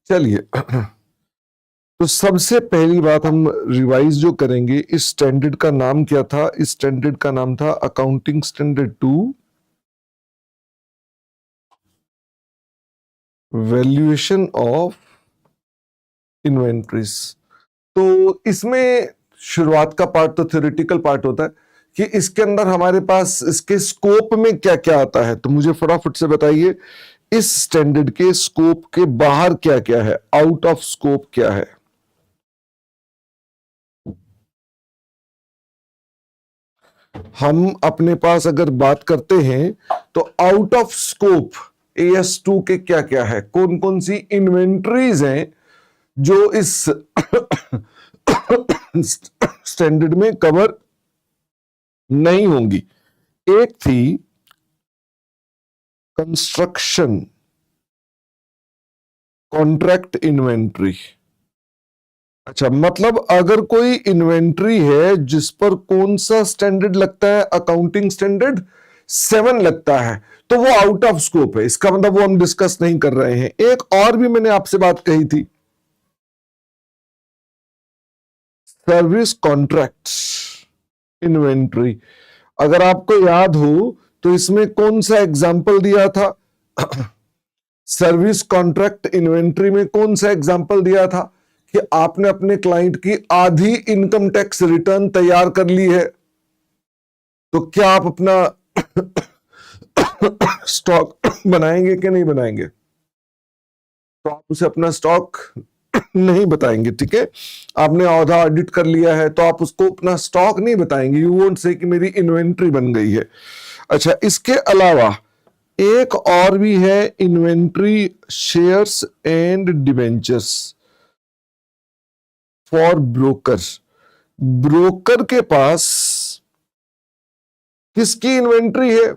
चलिए, तो सबसे पहली बात हम रिवाइज जो करेंगे, इस स्टैंडर्ड का नाम क्या था? इस स्टैंडर्ड का नाम था accounting standard 2 valuation of inventories. तो इसमें शुरुआत का पार्ट तो थ्योरेटिकल पार्ट होता है कि इसके अंदर हमारे पास इसके स्कोप में क्या क्या आता है। तो मुझे फटाफट से बताइए, इस स्टैंडर्ड के स्कोप के बाहर क्या क्या है, आउट ऑफ स्कोप क्या है? हम अपने पास अगर बात करते हैं तो आउट ऑफ स्कोप AS2 के क्या क्या है, कौन कौन सी इन्वेंट्रीज हैं जो इस स्टैंडर्ड में कवर नहीं होंगी। एक थी कंस्ट्रक्शन कॉन्ट्रैक्ट इन्वेंट्री। अच्छा, मतलब अगर कोई इन्वेंट्री है जिस पर कौन सा स्टैंडर्ड लगता है, अकाउंटिंग स्टैंडर्ड 7 लगता है, तो वो आउट ऑफ स्कोप है। इसका मतलब वो हम डिस्कस नहीं कर रहे हैं। एक और भी मैंने आपसे बात कही थी, सर्विस कॉन्ट्रैक्ट्स इन्वेंट्री। अगर आपको याद हो तो इसमें कौन सा एग्जाम्पल दिया था? सर्विस कॉन्ट्रैक्ट इन्वेंट्री में कौन सा एग्जाम्पल दिया था कि आपने अपने क्लाइंट की आधी इनकम टैक्स रिटर्न तैयार कर ली है, तो क्या आप अपना स्टॉक बनाएंगे कि नहीं बनाएंगे? तो आप उसे अपना स्टॉक नहीं बताएंगे, ठीक है। आपने आधा ऑडिट कर लिया है तो आप उसको अपना स्टॉक नहीं बताएंगे। यू वोंट से कि मेरी इन्वेंट्री बन गई है। अच्छा, इसके अलावा एक और भी है, inventory shares and debentures for broker. Broker के पास किसकी इन्वेंट्री है?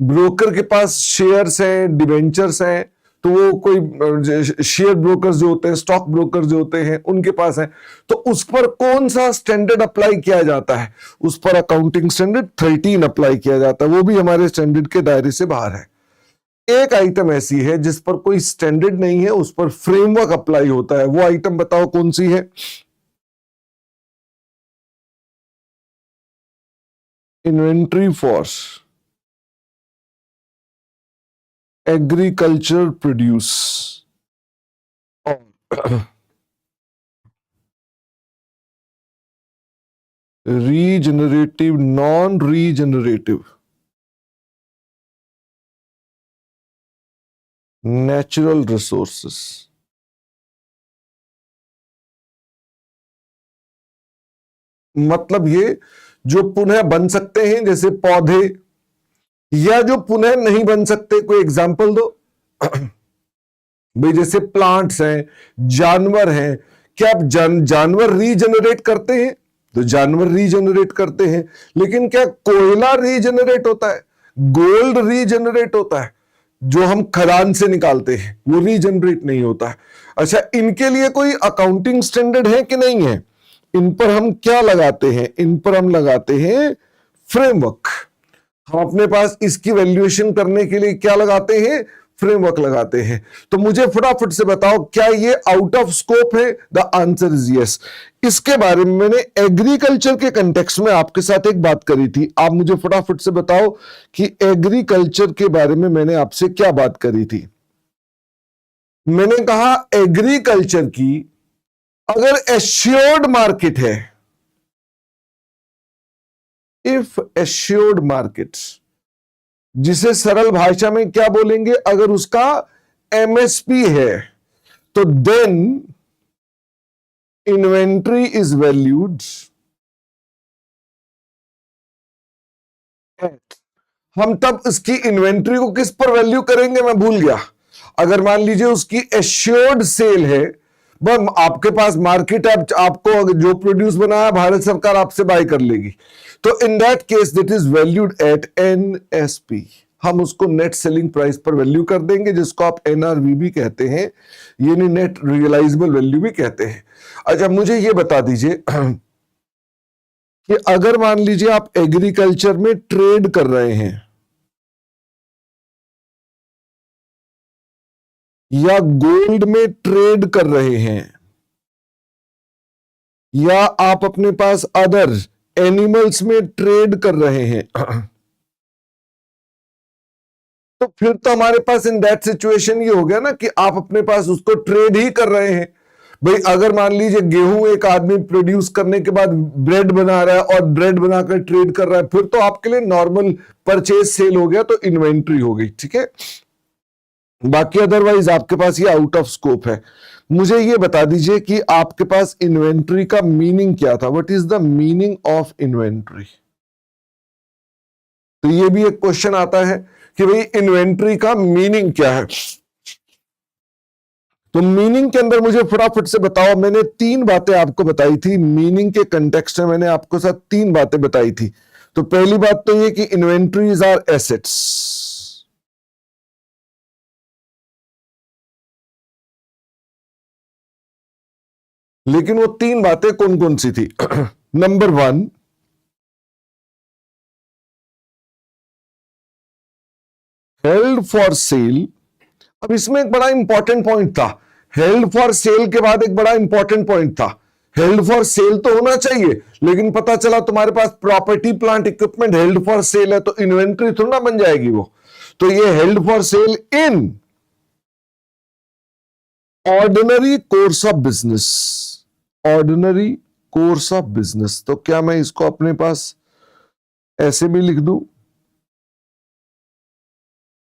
ब्रोकर के पास शेयर्स हैं, डिबेंचर्स हैं, तो वो कोई शेयर ब्रोकर जो होते हैं, स्टॉक ब्रोकर जो होते हैं, उनके पास है। तो उस पर कौन सा स्टैंडर्ड अप्लाई किया जाता है? उस पर अकाउंटिंग स्टैंडर्ड 13 अप्लाई किया जाता है। वो भी हमारे स्टैंडर्ड के दायरे से बाहर है। एक आइटम ऐसी है जिस पर कोई स्टैंडर्ड नहीं है, उस पर फ्रेमवर्क अप्लाई होता है। वो आइटम बताओ कौन सी है? Inventory for agriculture produce regenerative, non regenerative, natural resources. मतलब ये जो पुनः बन सकते हैं, जैसे पौधे, या जो पुनः नहीं बन सकते, कोई एग्जांपल दो। भाई जैसे प्लांट्स हैं, जानवर हैं, क्या आप जानवर रीजनरेट करते हैं? तो जानवर रीजनरेट करते हैं, लेकिन क्या कोयला रीजनरेट होता है? गोल्ड रीजनरेट होता है? जो हम खदान से निकालते हैं वो रीजनरेट नहीं होता है। अच्छा, इनके लिए कोई अकाउंटिंग स्टैंडर्ड है कि नहीं है? इन पर हम क्या लगाते हैं? इन पर हम लगाते हैं फ्रेमवर्क। हम अपने पास इसकी वैल्यूएशन करने के लिए क्या लगाते हैं? फ्रेमवर्क लगाते हैं। तो मुझे फटाफट से बताओ, क्या ये आउट ऑफ स्कोप है? The answer is yes. इसके बारे में मैंने एग्रीकल्चर के कंटेक्स्ट में आपके साथ एक बात करी थी। आप मुझे फटाफट से बताओ कि एग्रीकल्चर के बारे में मैंने आपसे क्या बात करी थी। मैंने कहा एग्रीकल्चर की अगर एश्योर्ड मार्केट है, इफ एश्योर्ड मार्केट, जिसे सरल भाषा में क्या बोलेंगे, अगर उसका MSP है, तो then inventory is valued at. हम तब इसकी इन्वेंट्री को किस पर वैल्यू करेंगे, मैं भूल गया। अगर मान लीजिए उसकी एश्योर्ड सेल है, बस आपके पास मार्केट है, आपको जो प्रोड्यूस बनाया भारत सरकार आपसे बाय कर लेगी, तो in that case that is valued eight NSP। हम उसको नेट सेलिंग प्राइस पर वैल्यू कर देंगे, जिसको आप NRV भी कहते हैं, यानी नेट रियलाइजेबल वैल्यू भी कहते हैं। अच्छा, मुझे ये बता दीजिए कि अगर मान लीजिए आप एग्रीकल्चर में ट्रेड कर रहे हैं, या गोल्ड में ट्रेड कर रहे हैं, या आप अपने पास अदर एनिमल्स में ट्रेड कर रहे हैं, तो फिर तो हमारे पास इन दैट सिचुएशन ये हो गया ना कि आप अपने पास उसको ट्रेड ही कर रहे हैं। भाई अगर मान लीजिए गेहूं एक आदमी प्रोड्यूस करने के बाद ब्रेड बना रहा है और ब्रेड बनाकर ट्रेड कर रहा है, फिर तो आपके लिए नॉर्मल परचेज सेल हो गया, तो इन्वेंट्री हो गई, ठीक है। बाकी अदरवाइज आपके पास ये आउट ऑफ स्कोप है। मुझे ये बता दीजिए कि आपके पास इन्वेंट्री का मीनिंग क्या था, what is the meaning of inventory. तो ये भी एक क्वेश्चन आता है कि भाई इन्वेंट्री का मीनिंग क्या है। तो मीनिंग के अंदर मुझे फटाफट से बताओ। मैंने 3 बातें आपको बताई थी मीनिंग के कंटेक्स्ट में, मैंने आपको साथ 3 बातें बताई थी। तो पहली बात तो ये कि इन्वेंट्रीज आर एसेट्स, लेकिन वो 3 बातें कौन कौन सी थी? Number 1, held for sale. अब इसमें एक बड़ा इंपॉर्टेंट पॉइंट था, हेल्ड फॉर सेल के बाद एक बड़ा इंपॉर्टेंट पॉइंट था। हेल्ड फॉर सेल तो होना चाहिए, लेकिन पता चला तुम्हारे पास property plant equipment held for sale है, तो इन्वेंट्री थोड़ा ना बन जाएगी वो। तो ये held for cell in ordinary course of business, ordinary course of business. तो क्या मैं इसको अपने पास ऐसे भी लिख दूं,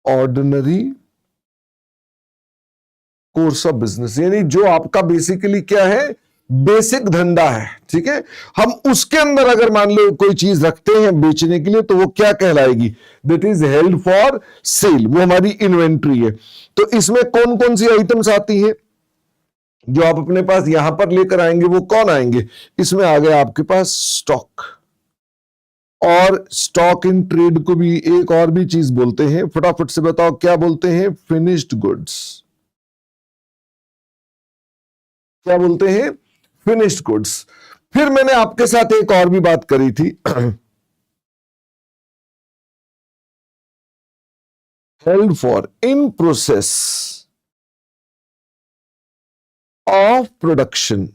ऑर्डिनरी कोर्स ऑफ बिजनेस, यानी जो आपका बेसिकली क्या है, बेसिक धंधा है, ठीक है। हम उसके अंदर अगर मान लो कोई चीज रखते हैं बेचने के लिए, तो वो क्या कहलाएगी, that is held for sale, वो हमारी इन्वेंट्री है। तो इसमें कौन कौन सी आइटम्स आती हैं जो आप अपने पास यहां पर लेकर आएंगे, वो कौन आएंगे? इसमें आ गया आपके पास स्टॉक, और स्टॉक इन ट्रेड को भी एक और भी चीज बोलते हैं, फटाफट से बताओ क्या बोलते हैं? Finished goods. क्या बोलते हैं? Finished goods. फिर मैंने आपके साथ एक और भी बात करी थी, held for in process of production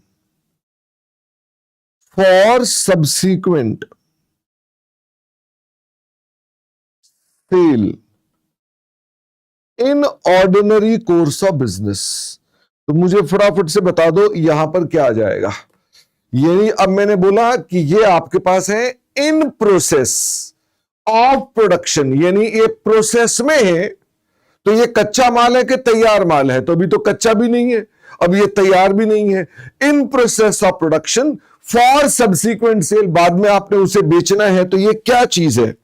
for subsequent sale in ordinary course of business. तो मुझे फटाफट से बता दो यहां पर क्या आ जाएगा। यानी अब मैंने बोला कि ये आपके पास है इन प्रोसेस ऑफ प्रोडक्शन, यानी ये प्रोसेस में है। तो ये कच्चा माल है कि तैयार माल है? तो अभी तो कच्चा भी नहीं है, अब ये तैयार भी नहीं है। In process of production for subsequent sale, बाद में आपने उसे बेचना है। तो ये क्या चीज है?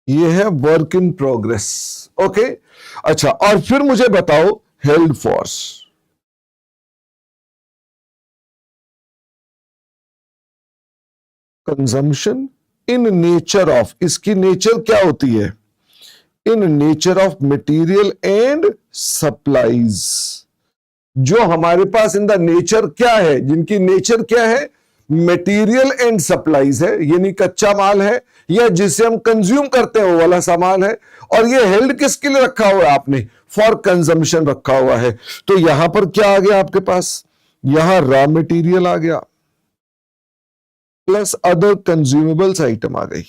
ये है वर्क इन प्रोग्रेस। ओके, अच्छा, और फिर मुझे बताओ held for consumption in nature of, इसकी नेचर क्या होती है? In nature of material and supplies. जो हमारे पास इन द नेचर क्या है, जिनकी नेचर क्या है? मटेरियल एंड सप्लाईज है, यानी कच्चा माल है, या जिसे हम कंज्यूम करते हैं वो वाला सामान है। और ये हेल्ड किसके लिए रखा हुआ है आपने? फॉर कंजम्पशन रखा हुआ है। तो यहां पर क्या आ गया आपके पास? यहां रॉ मटेरियल आ गया प्लस अदर कंज्यूमेबल्स आइटम आ गई।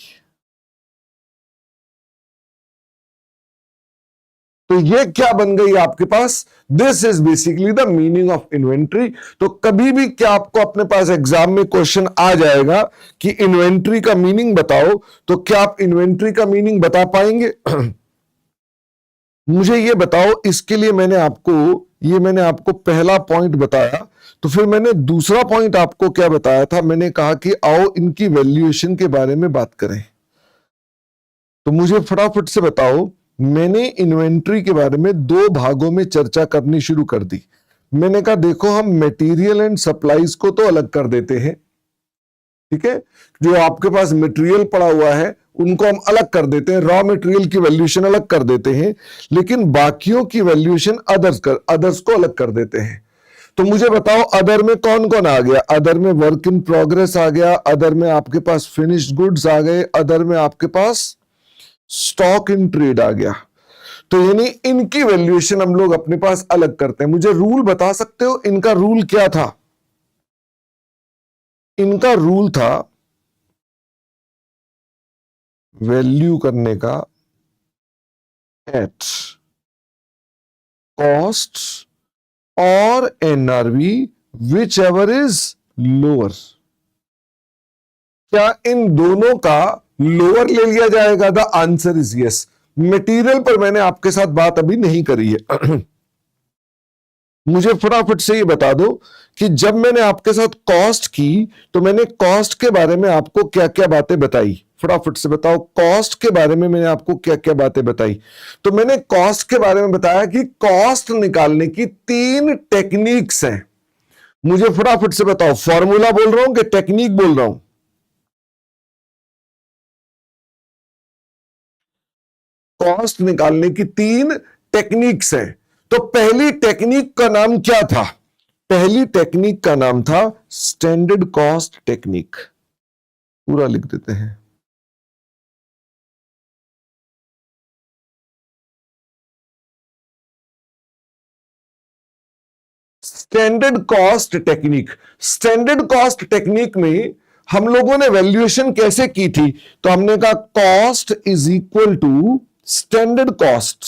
तो ये क्या बन गई आपके पास? This is basically the meaning of inventory. तो कभी भी क्या आपको अपने पास एग्जाम में क्वेश्चन आ जाएगा कि इन्वेंट्री का मीनिंग बताओ, तो क्या आप इन्वेंट्री का मीनिंग बता पाएंगे? मुझे ये बताओ। इसके लिए मैंने आपको पहला पॉइंट बताया, तो फिर मैंने दूसरा पॉइंट आपको क्या बताया था? मैंने कहा कि आओ इनकी वैल्यूएशन के बारे में बात करें। तो मुझे फटाफट से बताओ, मैंने इन्वेंट्री के बारे में 2 भागों में चर्चा करनी शुरू कर दी। मैंने कहा देखो, हम मटेरियल एंड सप्लाईज को तो अलग कर देते हैं, ठीक है। जो आपके पास मटेरियल पड़ा हुआ है उनको हम अलग कर देते हैं, रॉ मटेरियल की वैल्यूएशन अलग कर देते हैं, लेकिन बाकियों की वैल्यूएशन अदर्स को अलग कर देते हैं। तो मुझे बताओ अदर में कौन कौन आ गया? अदर में वर्क इन प्रोग्रेस आ गया, अदर में आपके पास फिनिश्ड गुड्स आ गए, अदर में आपके पास स्टॉक इन ट्रेड आ गया। तो यानी इनकी वैल्यूएशन हम लोग अपने पास अलग करते हैं। मुझे रूल बता सकते हो इनका रूल क्या था? इनका रूल था वैल्यू करने का एट कॉस्ट और NRV which ever is lower. क्या इन दोनों का लोअर ले लिया जाएगा? The answer is yes. Material पर मैंने आपके साथ बात अभी नहीं करी है। मुझे फटाफट से ये बता दो कि जब मैंने आपके साथ कॉस्ट की तो मैंने कॉस्ट के बारे में आपको क्या क्या बातें बताई? फटाफट से बताओ, कॉस्ट के बारे में मैंने आपको क्या क्या बातें बताई? तो मैंने कॉस्ट के बारे में बताया कि कॉस्ट निकालने की 3 टेक्निक्स हैं। मुझे फटाफट से बताओ, फॉर्मूला बोल रहा हूं कि टेक्निक बोल रहा हूं? कॉस्ट निकालने की 3 टेक्निक्स हैं। तो पहली टेक्निक का नाम क्या था? पहली टेक्निक का नाम था स्टैंडर्ड कॉस्ट टेक्निक। पूरा लिख देते हैं। Standard cost technique. Standard cost technique में हम लोगों ने वैल्यूएशन कैसे की थी? तो हमने कहा cost is equal to standard cost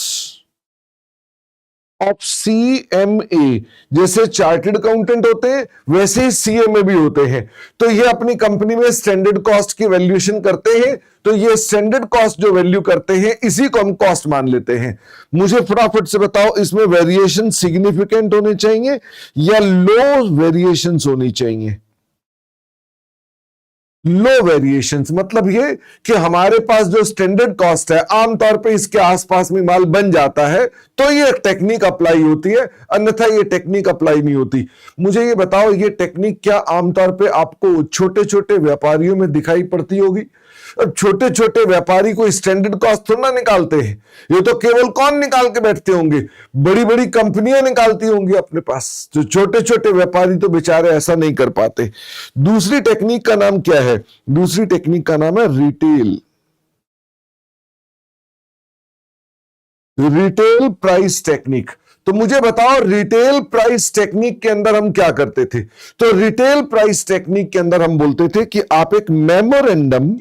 of CMA. जैसे चार्टेड अकाउंटेंट होते हैं वैसे ही सीएमए भी होते हैं। तो ये अपनी कंपनी में स्टैंडर्ड कॉस्ट की वैल्यूएशन करते हैं। तो ये स्टैंडर्ड कॉस्ट जो वैल्यू करते हैं इसी को हम कॉस्ट मान लेते हैं। मुझे फटाफट से बताओ, इसमें वेरिएशन सिग्निफिकेंट होने चाहिए या लो वेरिएशंस होनी चाहिए? लो वेरिएशंस मतलब ये कि हमारे पास जो स्टैंडर्ड कॉस्ट है आमतौर पे इसके आसपास में माल बन जाता है तो ये टेक्निक अप्लाई होती है, अन्यथा ये टेक्निक अप्लाई नहीं होती। मुझे ये बताओ, ये टेक्निक क्या आमतौर पे आपको छोटे छोटे व्यापारियों में दिखाई पड़ती होगी? अब छोटे छोटे व्यापारी को स्टैंडर्ड कॉस्ट थोड़ा ना निकालते हैं, ये तो केवल कौन निकाल के बैठते होंगे? बड़ी बड़ी कंपनियां निकालती होंगी अपने पास। जो छोटे छोटे व्यापारी तो बेचारे ऐसा नहीं कर पाते। दूसरी टेक्निक का नाम क्या है? दूसरी टेक्निक का नाम है रिटेल। Retail price technique. तो मुझे बताओ, रिटेल प्राइस टेक्निक के अंदर हम क्या करते थे? तो रिटेल प्राइस टेक्निक के अंदर हम बोलते थे कि आप एक मेमोरेंडम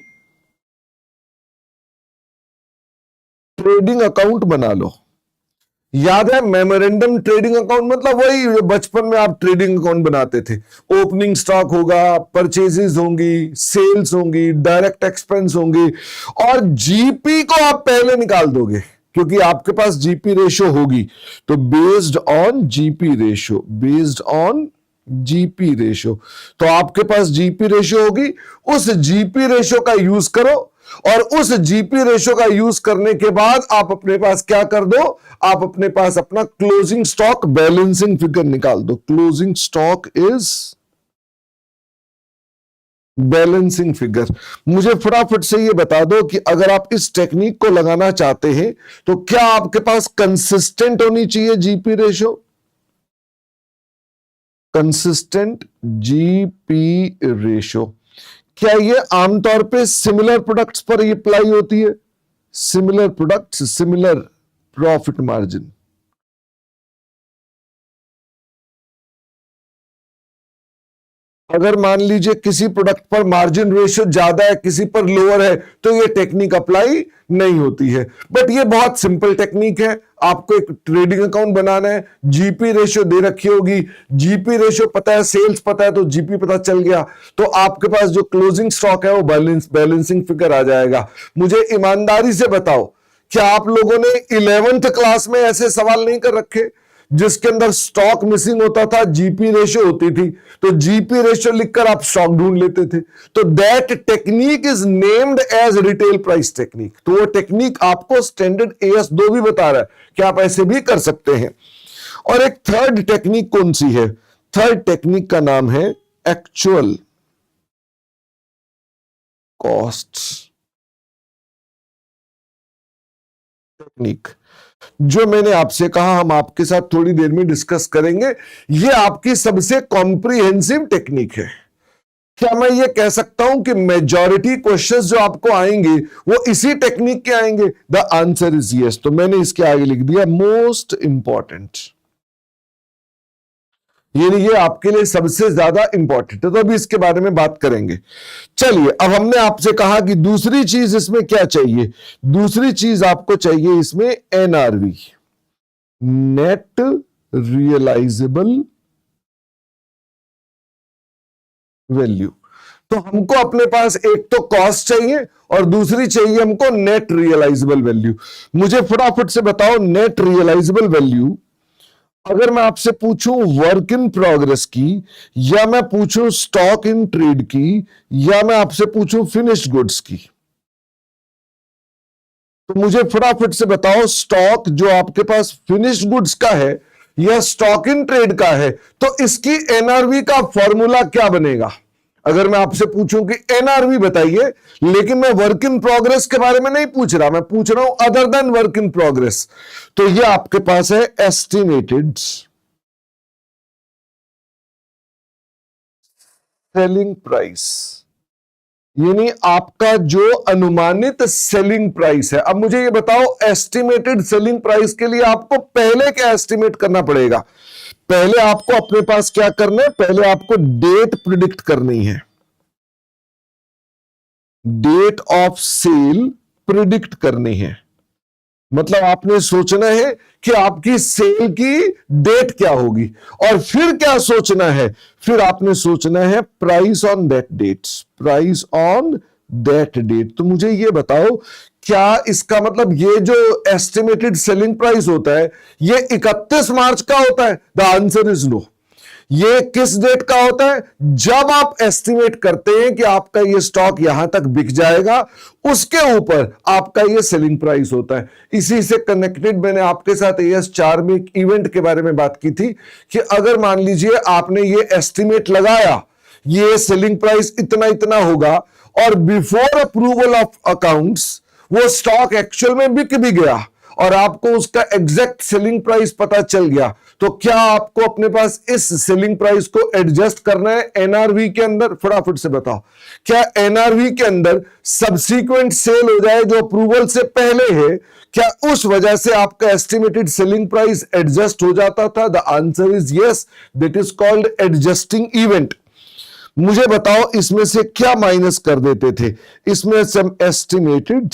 ट्रेडिंग अकाउंट बना लो। याद है मेमोरेंडम ट्रेडिंग अकाउंट मतलब वही जो बचपन में आप ट्रेडिंग अकाउंट बनाते थे। ओपनिंग स्टॉक होगा, परचेजेस होंगी, सेल्स होंगी, डायरेक्ट एक्सपेंस होंगी और जीपी को आप पहले निकाल दोगे क्योंकि आपके पास जीपी रेशो होगी। तो based on GP ratio, based on GP ratio, तो आपके पास जीपी रेशो होगी। उस जीपी रेशो का यूज करो और उस जीपी रेशो का यूज करने के बाद आप अपने पास क्या कर दो? आप अपने पास अपना क्लोजिंग स्टॉक बैलेंसिंग फिगर निकाल दो। Closing stock is balancing figure. मुझे फटाफट से ये बता दो कि अगर आप इस टेक्निक को लगाना चाहते हैं तो क्या आपके पास कंसिस्टेंट होनी चाहिए GP ratio? Consistent GP ratio. क्या ये आमतौर पे सिमिलर प्रोडक्ट्स पर अप्लाई होती है? Similar products, similar profit margin. अगर मान लीजिए किसी प्रोडक्ट पर मार्जिन रेशियो ज्यादा है, किसी पर लोअर है, तो ये टेक्निक अप्लाई नहीं होती है। बट ये बहुत सिंपल टेक्निक है। आपको एक ट्रेडिंग अकाउंट बनाना है, जीपी रेशियो दे रखी होगी, जीपी रेशियो पता है, सेल्स पता है, तो जीपी पता चल गया, तो आपके पास जो क्लोजिंग स्टॉक है वो बैलेंसिंग फिगर आ जाएगा। मुझे ईमानदारी से बताओ, क्या आप लोगों ने 11th क्लास में ऐसे सवाल नहीं कर रखे जिसके अंदर स्टॉक मिसिंग होता था, जीपी रेशियो होती थी, तो जीपी रेशियो लिखकर आप स्टॉक ढूंढ लेते थे? तो that technique is named as retail price technique. तो वो टेक्निक आपको स्टैंडर्ड AS2 भी बता रहा है कि आप ऐसे भी कर सकते हैं। और एक थर्ड टेक्निक कौन सी है? थर्ड टेक्निक का नाम है एक्चुअल कॉस्ट टेक्निक। जो मैंने आपसे कहा हम आपके साथ थोड़ी देर में डिस्कस करेंगे। यह आपकी सबसे कॉम्प्रिहेंसिव टेक्निक है। क्या मैं ये कह सकता हूं कि मेजॉरिटी क्वेश्चंस जो आपको आएंगे वो इसी टेक्निक के आएंगे? The answer is yes. तो मैंने इसके आगे लिख दिया मोस्ट इंपॉर्टेंट, ये आपके लिए सबसे ज्यादा इंपॉर्टेंट है। तो अभी इसके बारे में बात करेंगे। चलिए, अब हमने आपसे कहा कि दूसरी चीज इसमें क्या चाहिए। दूसरी चीज आपको चाहिए इसमें एनआरवी, नेट रियलाइजेबल वैल्यू। तो हमको अपने पास एक तो कॉस्ट चाहिए और दूसरी चाहिए हमको नेट रियलाइजेबल वैल्यू। मुझे फटाफट से बताओ नेट रियलाइजेबल वैल्यू, अगर मैं आपसे पूछूं वर्क इन प्रोग्रेस की, या मैं पूछूं स्टॉक इन ट्रेड की, या मैं आपसे पूछूं फिनिश्ड गुड्स की, तो मुझे फटाफट से बताओ स्टॉक जो आपके पास फिनिश्ड गुड्स का है या स्टॉक इन ट्रेड का है, तो इसकी एनआरवी का फॉर्मूला क्या बनेगा? अगर मैं आपसे पूछूं कि एनआरवी बताइए, लेकिन मैं वर्क इन प्रोग्रेस के बारे में नहीं पूछ रहा, मैं पूछ रहा हूं other than work in progress, तो ये आपके पास है एस्टिमेटेड सेलिंग प्राइस, यानी आपका जो अनुमानित सेलिंग प्राइस है। अब मुझे ये बताओ एस्टिमेटेड सेलिंग प्राइस के लिए आपको पहले क्या एस्टिमेट करना पड़ेगा? पहले आपको अपने पास क्या करना है? पहले आपको डेट प्रिडिक्ट करनी है, डेट ऑफ सेल प्रिडिक्ट करनी है। मतलब आपने सोचना है कि आपकी सेल की डेट क्या होगी, और फिर क्या सोचना है? फिर आपने सोचना है price on that date, price on that date. तो मुझे ये बताओ, क्या इसका मतलब ये जो एस्टिमेटेड सेलिंग प्राइस होता है ये 31 मार्च का होता है? The answer is no. ये किस डेट का होता है? जब आप एस्टिमेट करते हैं कि आपका ये स्टॉक यहां तक बिक जाएगा, उसके ऊपर आपका ये सेलिंग प्राइस होता है। इसी से कनेक्टेड मैंने आपके साथ AS4 में एक इवेंट के बारे में बात की थी कि अगर मान लीजिए आपने ये एस्टिमेट लगाया, ये सेलिंग प्राइस इतना इतना होगा, और बिफोर अप्रूवल ऑफ अकाउंट्स वो स्टॉक एक्चुअल में बिक भी गया और आपको उसका एग्जैक्ट सेलिंग प्राइस पता चल गया, तो क्या आपको अपने पास इस सेलिंग प्राइस को एडजस्ट करना है एनआरवी के अंदर? फटाफट से बताओ, क्या एनआरवी के अंदर सब्सीक्वेंट सेल हो जाए जो अप्रूवल से पहले है, क्या उस वजह से आपका एस्टिमेटेड सेलिंग प्राइस एडजस्ट हो जाता था? The answer is yes, that is called adjusting event. मुझे बताओ इसमें से क्या माइनस कर देते थे? इसमें से हम एस्टिमेटेड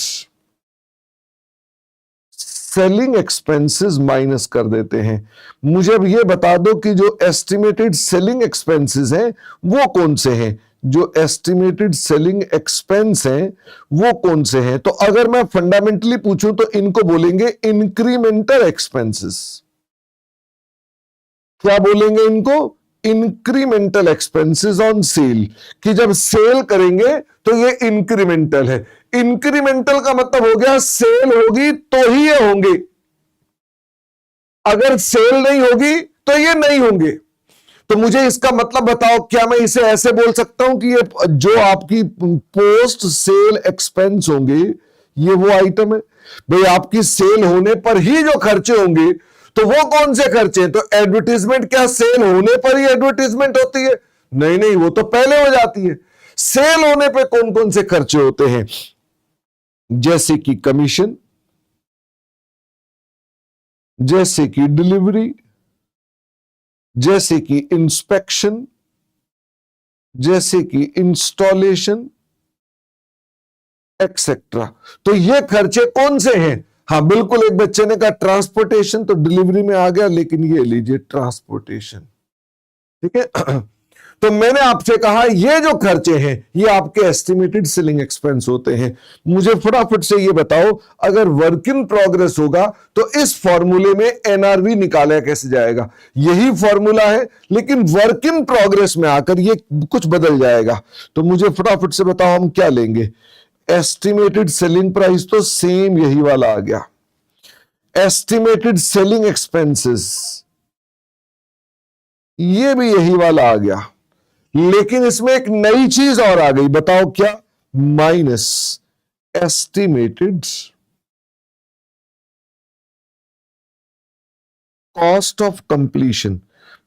सेलिंग एक्सपेंसेस माइनस कर देते हैं। मुझे अब ये बता दो कि जो एस्टिमेटेड सेलिंग एक्सपेंसेस हैं वो कौन से हैं? जो एस्टिमेटेड सेलिंग एक्सपेंस हैं वो कौन से हैं? तो अगर मैं फंडामेंटली पूछूं तो इनको बोलेंगे इंक्रीमेंटल एक्सपेंसेस। क्या बोलेंगे इनको? इंक्रीमेंटल एक्सपेंसेस ऑन सेल, कि जब सेल करेंगे तो ये इंक्रीमेंटल है। इंक्रीमेंटल का मतलब हो गया सेल होगी तो ही ये होंगे, अगर सेल नहीं होगी तो ये नहीं होंगे। तो मुझे इसका मतलब बताओ, क्या मैं इसे ऐसे बोल सकता हूं कि ये जो आपकी पोस्ट सेल एक्सपेंस होंगे ये वो आइटम है? भाई आपकी सेल होने पर ही जो खर्चे होंगे, तो वो कौन से खर्चे हैं? तो एडवर्टीजमेंट क्या सेल होने पर ही एडवर्टीजमेंट होती है? नहीं नहीं, वो तो पहले हो जाती है। सेल होने पे कौन कौन से खर्चे होते हैं? जैसे कि कमीशन, जैसे कि डिलीवरी, जैसे कि इंस्पेक्शन, जैसे कि इंस्टॉलेशन एक्सेट्रा। तो ये खर्चे कौन से हैं? हाँ बिल्कुल, एक बच्चे ने कहा ट्रांसपोर्टेशन, तो डिलीवरी में आ गया, लेकिन ये लीजिए ट्रांसपोर्टेशन, ठीक है। तो मैंने आपसे कहा ये जो खर्चे हैं ये आपके एस्टिमेटेड सेलिंग एक्सपेंस होते हैं। मुझे फटाफट से ये बताओ, अगर वर्क इन प्रोग्रेस होगा तो इस फॉर्मूले में एनआरवी निकाला कैसे जाएगा? यही फॉर्मूला है, लेकिन वर्क इन प्रोग्रेस में आकर ये कुछ बदल जाएगा। तो मुझे फटाफट से बताओ हम क्या लेंगे? एस्टिमेटेड सेलिंग प्राइस तो सेम यही वाला आ गया, एस्टिमेटेड सेलिंग एक्सपेंसेस ये भी यही वाला आ गया, लेकिन इसमें एक नई चीज और आ गई, बताओ क्या? Minus estimated cost of completion.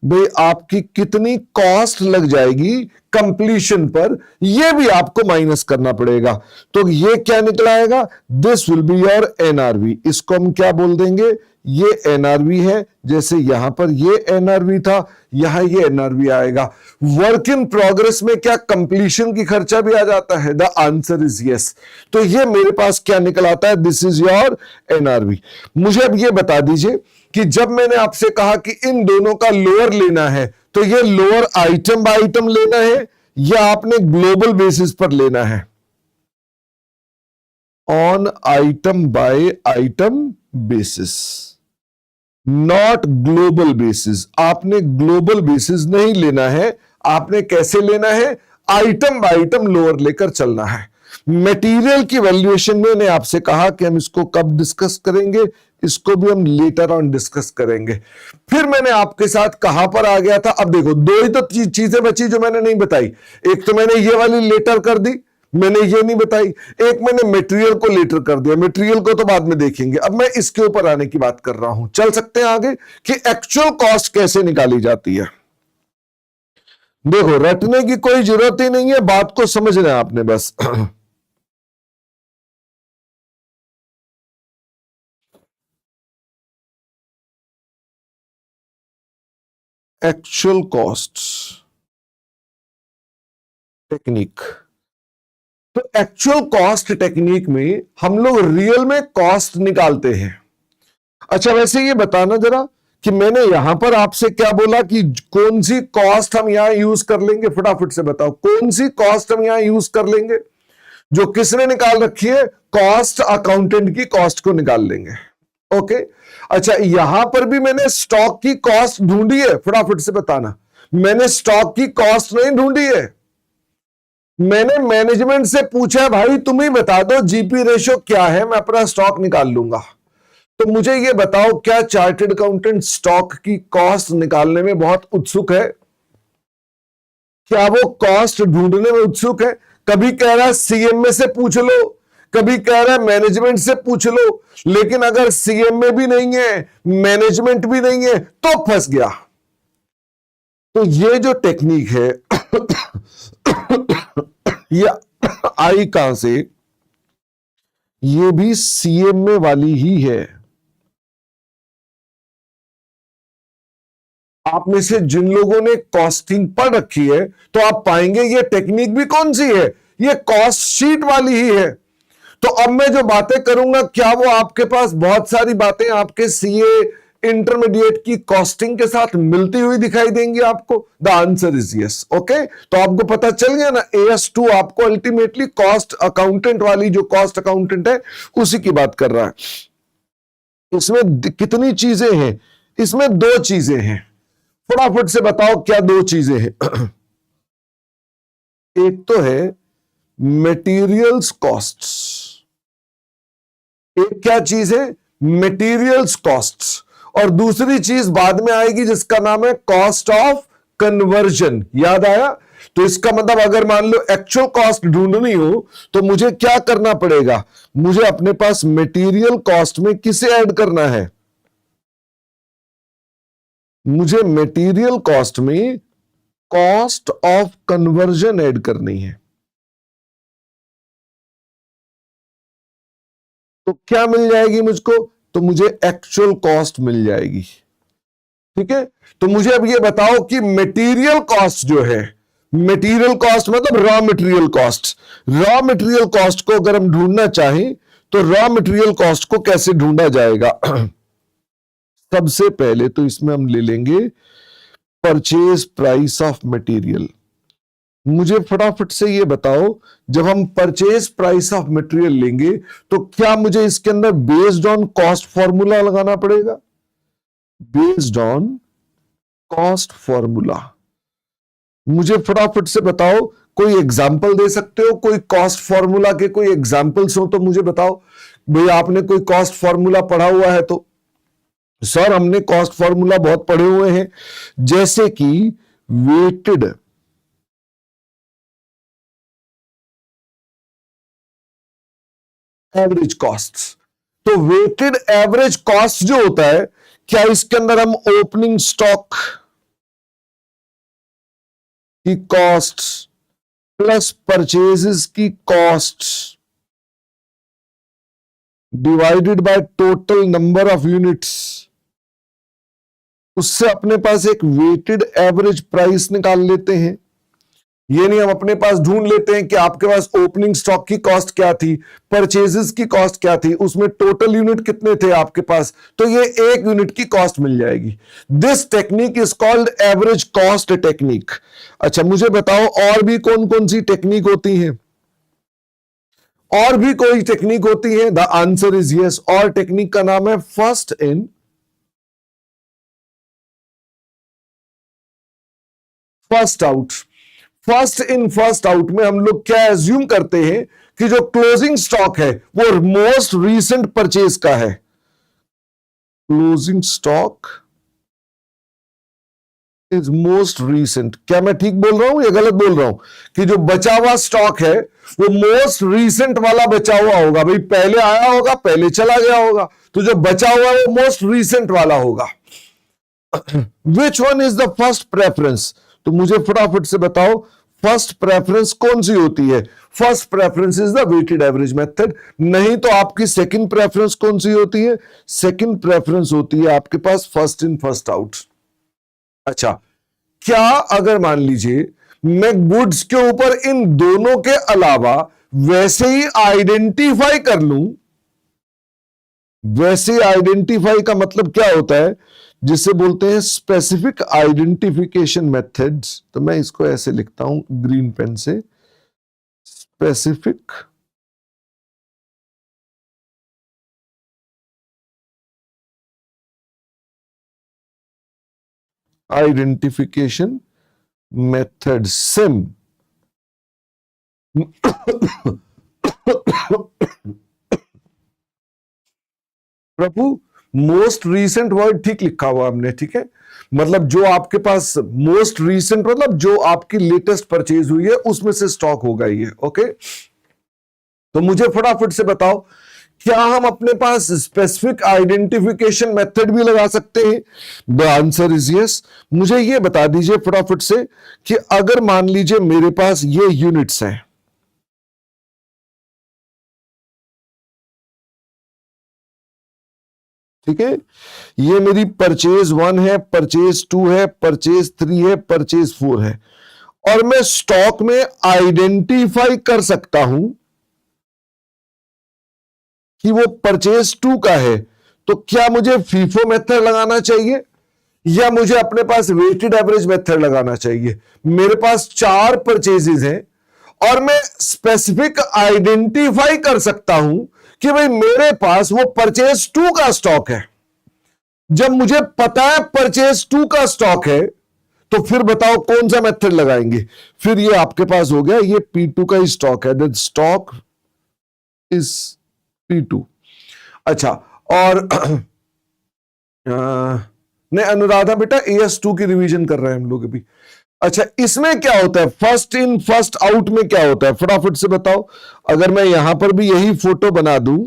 भाई आपकी कितनी कॉस्ट लग जाएगी कंप्लीशन पर, यह भी आपको माइनस करना पड़ेगा। तो ये क्या निकल आएगा, this will be your NRV. इसको हम क्या बोल देंगे, ये एनआरवी है, जैसे यहां पर ये एनआरवी था, यहां ये एनआरवी आएगा। वर्क इन प्रोग्रेस में क्या कंप्लीशन की खर्चा भी आ जाता है, द आंसर इज यस। तो ये मेरे पास क्या निकल आता है, दिस इज योर एनआरवी। मुझे अब ये बता दीजिए कि जब मैंने आपसे कहा कि इन दोनों का लोअर लेना है, तो ये लोअर आइटम बाय आइटम लेना है या आपने ग्लोबल बेसिस पर लेना है, on item by item basis, not global basis. आपने ग्लोबल बेसिस नहीं लेना है, आपने कैसे लेना है, आइटम बाय आइटम लोअर लेकर चलना है। मटेरियल की वैल्यूएशन में मैंने आपसे कहा कि हम इसको कब डिस्कस करेंगे, इसको भी हम लेटर ऑन डिस्कस करेंगे। फिर मैंने आपके साथ कहां पर आ गया था, अब देखो दो ही तो चीजें बची जो मैंने नहीं बताई। एक तो मैंने ये वाली लेटर कर दी, मैंने ये नहीं बताई। एक मैंने मटेरियल को लेटर कर दिया, मटेरियल को तो बाद में देखेंगे। अब मैं इसके ऊपर आने की बात कर रहा हूं। चल सकते हैं आगे कि एक्चुअल कॉस्ट कैसे निकाली जाती है। देखो रटने की कोई जरूरत ही नहीं है, बात को समझना है आपने बस। Actual cost technique. तो एक्चुअल कॉस्ट टेक्निक में हम लोग रियल में कॉस्ट निकालते हैं। अच्छा वैसे ये बताना जरा कि मैंने यहां पर आपसे क्या बोला कि कौन सी कॉस्ट हम यहां यूज कर लेंगे, फटाफट से बताओ कौन सी कॉस्ट हम यहां यूज कर लेंगे। जो किसने निकाल रखी है, कॉस्ट अकाउंटेंट की कॉस्ट को निकाल लेंगे। ओके अच्छा यहां पर भी मैंने स्टॉक की कॉस्ट ढूंढी है, फटाफट से बताना। मैंने स्टॉक की कॉस्ट नहीं ढूंढी है, मैंने मैनेजमेंट से पूछा भाई तुम ही बता दो जीपी रेशो क्या है, मैं अपना स्टॉक निकाल लूंगा। तो मुझे ये बताओ क्या चार्टर्ड अकाउंटेंट स्टॉक की कॉस्ट निकालने में बहुत उत्सुक है, क्या वो कॉस्ट ढूंढने में उत्सुक है। कभी कह रहा है सीएमए से पूछ लो, कभी कह रहा है मैनेजमेंट से पूछ लो, लेकिन अगर सीएमए भी नहीं है मैनेजमेंट भी नहीं है तो फंस गया। तो ये जो टेक्निक है ये आई कहां से, ये भी सीएमए वाली ही है। आप में से जिन लोगों ने कॉस्टिंग पढ़ रखी है तो आप पाएंगे ये टेक्निक भी कौन सी है, ये कॉस्ट शीट वाली ही है। तो अब मैं जो बातें करूंगा क्या वो आपके पास बहुत सारी बातें आपके सीए इंटरमीडिएट की कॉस्टिंग के साथ मिलती हुई दिखाई देंगी आपको, the answer is yes. Okay तो आपको पता चल गया ना, AS2 आपको अल्टीमेटली कॉस्ट अकाउंटेंट वाली जो कॉस्ट अकाउंटेंट है उसी की बात कर रहा है। इसमें कितनी चीजें हैं, इसमें दो चीजें हैं, फटाफट से बताओ क्या दो चीजें हैं। एक तो है मटेरियल्स कॉस्ट्स, एक क्या चीज है मटेरियल्स कॉस्ट्स, और दूसरी चीज बाद में आएगी जिसका नाम है कॉस्ट ऑफ कन्वर्जन। याद आया। तो इसका मतलब अगर मान लो एक्चुअल कॉस्ट ढूंढनी हो तो मुझे क्या करना पड़ेगा, मुझे अपने पास मटेरियल कॉस्ट में किसे ऐड करना है, मुझे मटेरियल कॉस्ट में कॉस्ट ऑफ कन्वर्जन ऐड करनी है। तो क्या मिल जाएगी मुझको, तो मुझे एक्चुअल कॉस्ट मिल जाएगी। ठीक है तो मुझे अब ये बताओ कि मटेरियल कॉस्ट जो है, मटेरियल कॉस्ट मतलब raw material cost, raw material cost को अगर हम ढूंढना चाहें तो रॉ मटेरियल कॉस्ट को कैसे ढूंढा जाएगा। सबसे पहले तो इसमें हम ले लेंगे परचेज प्राइस ऑफ मटेरियल। मुझे फटाफट से ये बताओ जब हम परचेज प्राइस ऑफ मटेरियल लेंगे तो क्या मुझे इसके अंदर बेस्ड ऑन कॉस्ट फॉर्मूला लगाना पड़ेगा, बेस्ड ऑन कॉस्ट फॉर्मूला। मुझे फटाफट से बताओ कोई एग्जाम्पल दे सकते हो, कोई कॉस्ट फॉर्मूला के कोई एग्जाम्पल्स हो तो मुझे बताओ। भाई आपने कोई कॉस्ट फॉर्मूला पढ़ा हुआ है तो सर हमने कॉस्ट फॉर्मूला बहुत पढ़े हुए हैं, जैसे कि वेटेड एवरेज कॉस्ट। तो वेटेड एवरेज कॉस्ट जो होता है, क्या इसके अंदर हम ओपनिंग स्टॉक की कॉस्ट प्लस परचेजेस की cost divided by total number of units, उससे अपने पास एक वेटेड एवरेज प्राइस निकाल लेते हैं। ये नहीं हम अपने पास ढूंढ लेते हैं कि आपके पास ओपनिंग स्टॉक की कॉस्ट क्या थी, परचेजेस की कॉस्ट क्या थी, उसमें टोटल यूनिट कितने थे आपके पास, तो ये एक यूनिट की कॉस्ट मिल जाएगी। This technique is called average cost technique. अच्छा मुझे बताओ और भी कौन कौन सी टेक्निक होती है, और भी कोई टेक्निक होती है? The answer is yes. और टेक्निक का नाम है first in first out. First in first out में हम लोग क्या एज्यूम करते हैं कि जो क्लोजिंग स्टॉक है वो मोस्ट रीसेंट परचेज का है। Closing stock is most recent. क्या मैं ठीक बोल रहा हूं या गलत बोल रहा हूं कि जो बचा हुआ स्टॉक है वो मोस्ट रीसेंट वाला बचा हुआ होगा? भाई पहले आया होगा, पहले चला गया होगा, तो जो बचा हुआ है वो मोस्ट रीसेंट वाला होगा। Which one is the first preference? तो मुझे फटाफट से बताओ फर्स्ट प्रेफरेंस कौन सी होती है? First preference is the weighted average method. नहीं तो आपकी सेकंड प्रेफरेंस कौन सी होती है? सेकंड प्रेफरेंस होती है आपके पास फर्स्ट इन फर्स्ट आउट। अच्छा, क्या अगर मान लीजिए मैं गुड्स के ऊपर इन दोनों के अलावा वैसे ही आइडेंटिफाई कर लूं, वैसे आइडेंटिफाई का मतलब क्या होता है, जिसे बोलते हैं स्पेसिफिक आइडेंटिफिकेशन मेथड्स। तो मैं इसको ऐसे लिखता हूं ग्रीन पेन से, स्पेसिफिक आइडेंटिफिकेशन मेथड सिम। प्रभु मोस्ट रीसेंट वर्ड ठीक लिखा हुआ हमने, ठीक है, मतलब जो आपके पास मोस्ट रीसेंट मतलब जो आपकी लेटेस्ट परचेज हुई है उसमें से स्टॉक होगा ये। ओके, तो मुझे फटाफट से बताओ क्या हम अपने पास स्पेसिफिक आइडेंटिफिकेशन मेथड भी लगा सकते हैं? The answer is yes. मुझे ये बता दीजिए फटाफट से कि अगर मान लीजिए मेरे पास ये यूनिट्स हैं, ठीक है, ये मेरी परचेज 1 है, परचेज 2 है, परचेज 3 है, परचेज 4 है, और मैं स्टॉक में आइडेंटिफाई कर सकता हूं कि वो परचेज 2 का है, तो क्या मुझे फीफो मेथड लगाना चाहिए या मुझे अपने पास वेटेड एवरेज मेथड लगाना चाहिए? मेरे पास 4 परचेजेस हैं और मैं स्पेसिफिक आइडेंटिफाई कर सकता हूं कि भाई मेरे पास वो परचेज 2 का स्टॉक है। जब मुझे पता है परचेज 2 का स्टॉक है तो फिर बताओ कौन सा मेथड लगाएंगे? फिर ये आपके पास हो गया, ये P2 का ही स्टॉक है, दैट स्टॉक इज P2। अच्छा, और नहीं अनुराधा बेटा AS2 की रिवीजन कर रहे हैं हम लोग अभी। अच्छा, इसमें क्या होता है फर्स्ट इन फर्स्ट आउट में क्या होता है फटाफट से बताओ। अगर मैं यहां पर भी यही फोटो बना दूं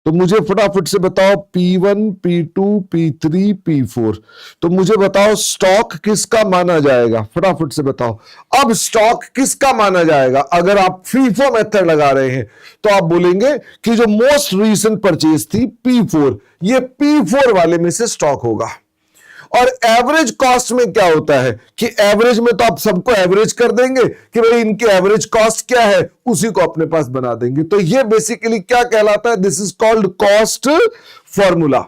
तो मुझे फटाफट से बताओ P1 P2 P3 P4, तो मुझे बताओ स्टॉक किसका माना जाएगा? फटाफट से बताओ अब स्टॉक किसका माना जाएगा? अगर आप फीफो मेथड लगा रहे हैं तो आप बोलेंगे कि जो मोस्ट रीसेंट परचेज थी P4, ये P4 वाले में से स्टॉक होगा। और एवरेज कॉस्ट में क्या होता है कि एवरेज में तो आप सबको एवरेज कर देंगे कि भाई इनकी एवरेज कॉस्ट क्या है, उसी को अपने पास बना देंगे। तो ये बेसिकली क्या कहलाता है? This is called cost formula.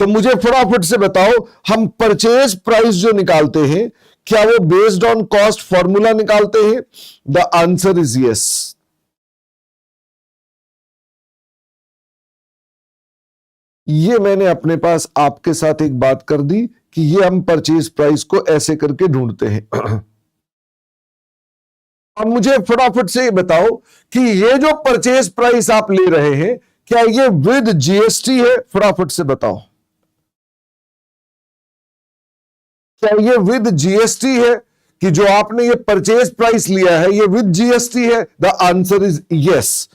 तो मुझे फटाफट से बताओ हम परचेज प्राइस जो निकालते हैं क्या वो बेस्ड ऑन कॉस्ट फॉर्मूला निकालते हैं? The answer is yes. ये मैंने अपने पास आपके साथ एक बात कर दी कि ये हम परचेज प्राइस को ऐसे करके ढूंढते हैं। अब मुझे फटाफट से बताओ कि ये जो परचेज प्राइस आप ले रहे हैं क्या ये विद जीएसटी है? फटाफट से बताओ क्या ये विद जीएसटी है कि जो आपने ये परचेज प्राइस लिया है ये विद जीएसटी है? The answer is yes.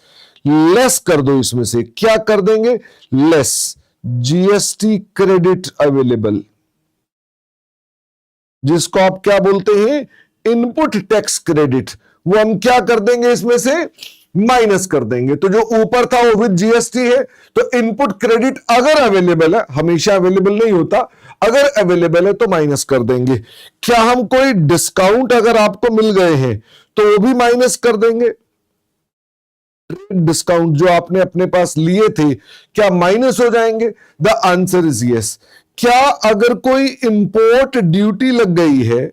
Less कर दो, इसमें से क्या कर देंगे? लेस जीएसटी क्रेडिट अवेलेबल, जिसको आप क्या बोलते हैं? इनपुट टैक्स क्रेडिट, वो हम क्या कर देंगे, इसमें से माइनस कर देंगे। तो जो ऊपर था वो विद जीएसटी है, तो इनपुट क्रेडिट अगर अवेलेबल है, हमेशा अवेलेबल नहीं होता, अगर अवेलेबल है तो माइनस कर देंगे। क्या हम कोई डिस्काउंट अगर आपको मिल गए हैं तो वो भी माइनस कर देंगे? डिस्काउंट जो आपने अपने पास लिए थे क्या माइनस हो जाएंगे? The answer is yes. क्या अगर कोई इंपोर्ट ड्यूटी लग गई है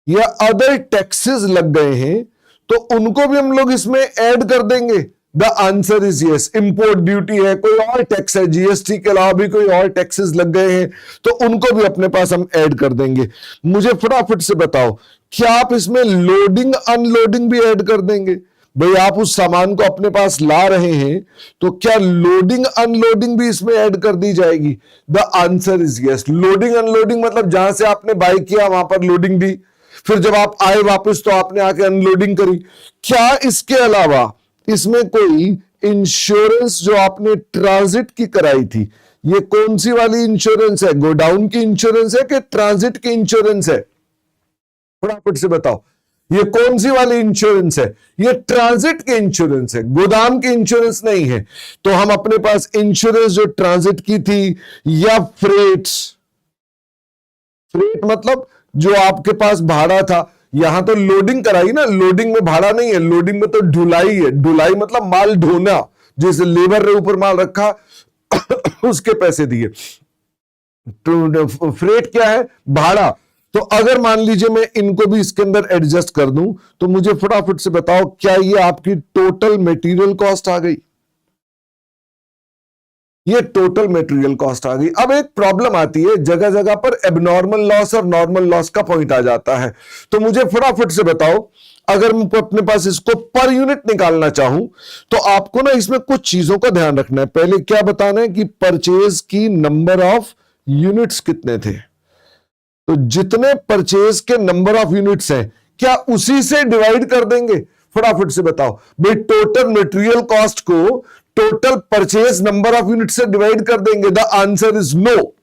या अदर टैक्सेस लग गए हैं तो उनको भी हम लोग इसमें ऐड कर देंगे? The answer is yes. Import duty है, कोई और टैक्स है, जीएसटी के अलावा भी कोई और टैक्सेस लग गए हैं तो उनको भी अपने पास हम ऐड कर देंगे। मुझे फटाफट से बताओ, क्या आप इसमें लोडिंग अनलोडिंग भी ऐड कर देंगे? भाई आप उस सामान को अपने पास ला रहे हैं तो क्या लोडिंग अनलोडिंग भी इसमें ऐड कर दी जाएगी? The answer is yes. Loading unloading मतलब जहां से आपने बाय किया वहां पर लोडिंग दी, फिर जब आप आए वापस तो आपने आके अनलोडिंग करी। क्या इसके अलावा इसमें कोई इंश्योरेंस जो आपने ट्रांजिट की कराई थी, ये कौन सी वाली इंश्योरेंस है? गोडाउन की इंश्योरेंस है कि ट्रांजिट की इंश्योरेंस है? फटाफट से बताओ, ये कौन सी वाली इंश्योरेंस है? ये ट्रांजिट की इंश्योरेंस है, गोदाम की इंश्योरेंस नहीं है। तो हम अपने पास इंश्योरेंस जो ट्रांजिट की थी या फ्रेट, फ्रेट मतलब जो आपके पास भाड़ा था, यहां तो लोडिंग कराई ना, लोडिंग में भाड़ा नहीं है, लोडिंग में तो ढुलाई है। ढुलाई मतलब माल ढोना, जैसे लेबर ने ऊपर माल रखा उसके पैसे दिए। तो फ्रेट क्या है? भाड़ा। तो अगर मान लीजिए मैं इनको भी इसके अंदर एडजस्ट कर दूं तो मुझे फटाफट से बताओ, क्या ये आपकी टोटल मटेरियल कॉस्ट आ गई? ये टोटल मटेरियल कॉस्ट आ गई। अब एक प्रॉब्लम आती है, जगह जगह पर एबनॉर्मल लॉस और नॉर्मल लॉस का पॉइंट आ जाता है। तो मुझे फटाफट से बताओ, अगर मैं अपने पास इसको पर यूनिट निकालना चाहूं तो आपको ना इसमें कुछ चीजों का ध्यान रखना है। पहले क्या बताना है कि परचेज की नंबर ऑफ यूनिट्स कितने थे। तो जितने परचेज के नंबर ऑफ यूनिट्स हैं क्या उसी से डिवाइड कर देंगे? फटाफट से बताओ भाई, टोटल मटेरियल कॉस्ट को total purchase number of unit से डिवाइड कर देंगे? The answer is no.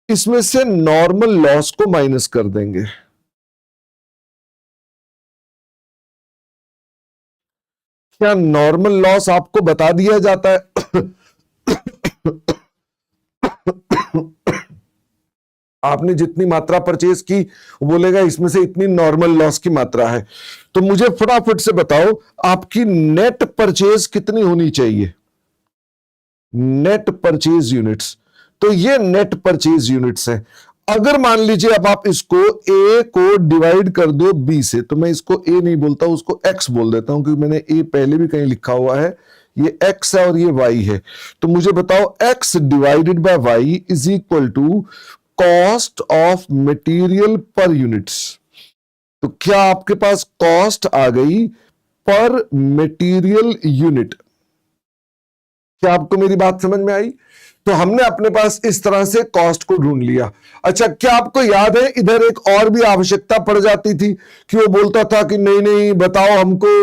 इसमें से नॉर्मल लॉस को माइनस कर देंगे। क्या नॉर्मल लॉस आपको बता दिया जाता है? आपने जितनी मात्रा परचेज की वो बोलेगा इसमें से इतनी नॉर्मल लॉस की मात्रा है। तो मुझे फटाफट से बताओ, आपकी नेट परचेज कितनी होनी चाहिए? Net purchase units. तो ये नेट परचेज यूनिट्स है। अगर मान लीजिए अब आप इसको ए को डिवाइड कर दो बी से, तो मैं इसको ए नहीं बोलता हूं, उसको एक्स बोल देता हूं क्योंकि मैंने ए पहले भी कहीं लिखा हुआ है। ये एक्स है और ये वाई है। तो मुझे बताओ, X divided by Y is equal to cost of material per units. तो क्या आपके पास कॉस्ट आ गई पर मटेरियल यूनिट? क्या आपको मेरी बात समझ में आई? तो हमने अपने पास इस तरह से कॉस्ट को ढूंढ लिया। अच्छा, क्या आपको याद है इधर एक और भी आवश्यकता पड़ जाती थी कि वो बोलता था कि नहीं नहीं बताओ हमको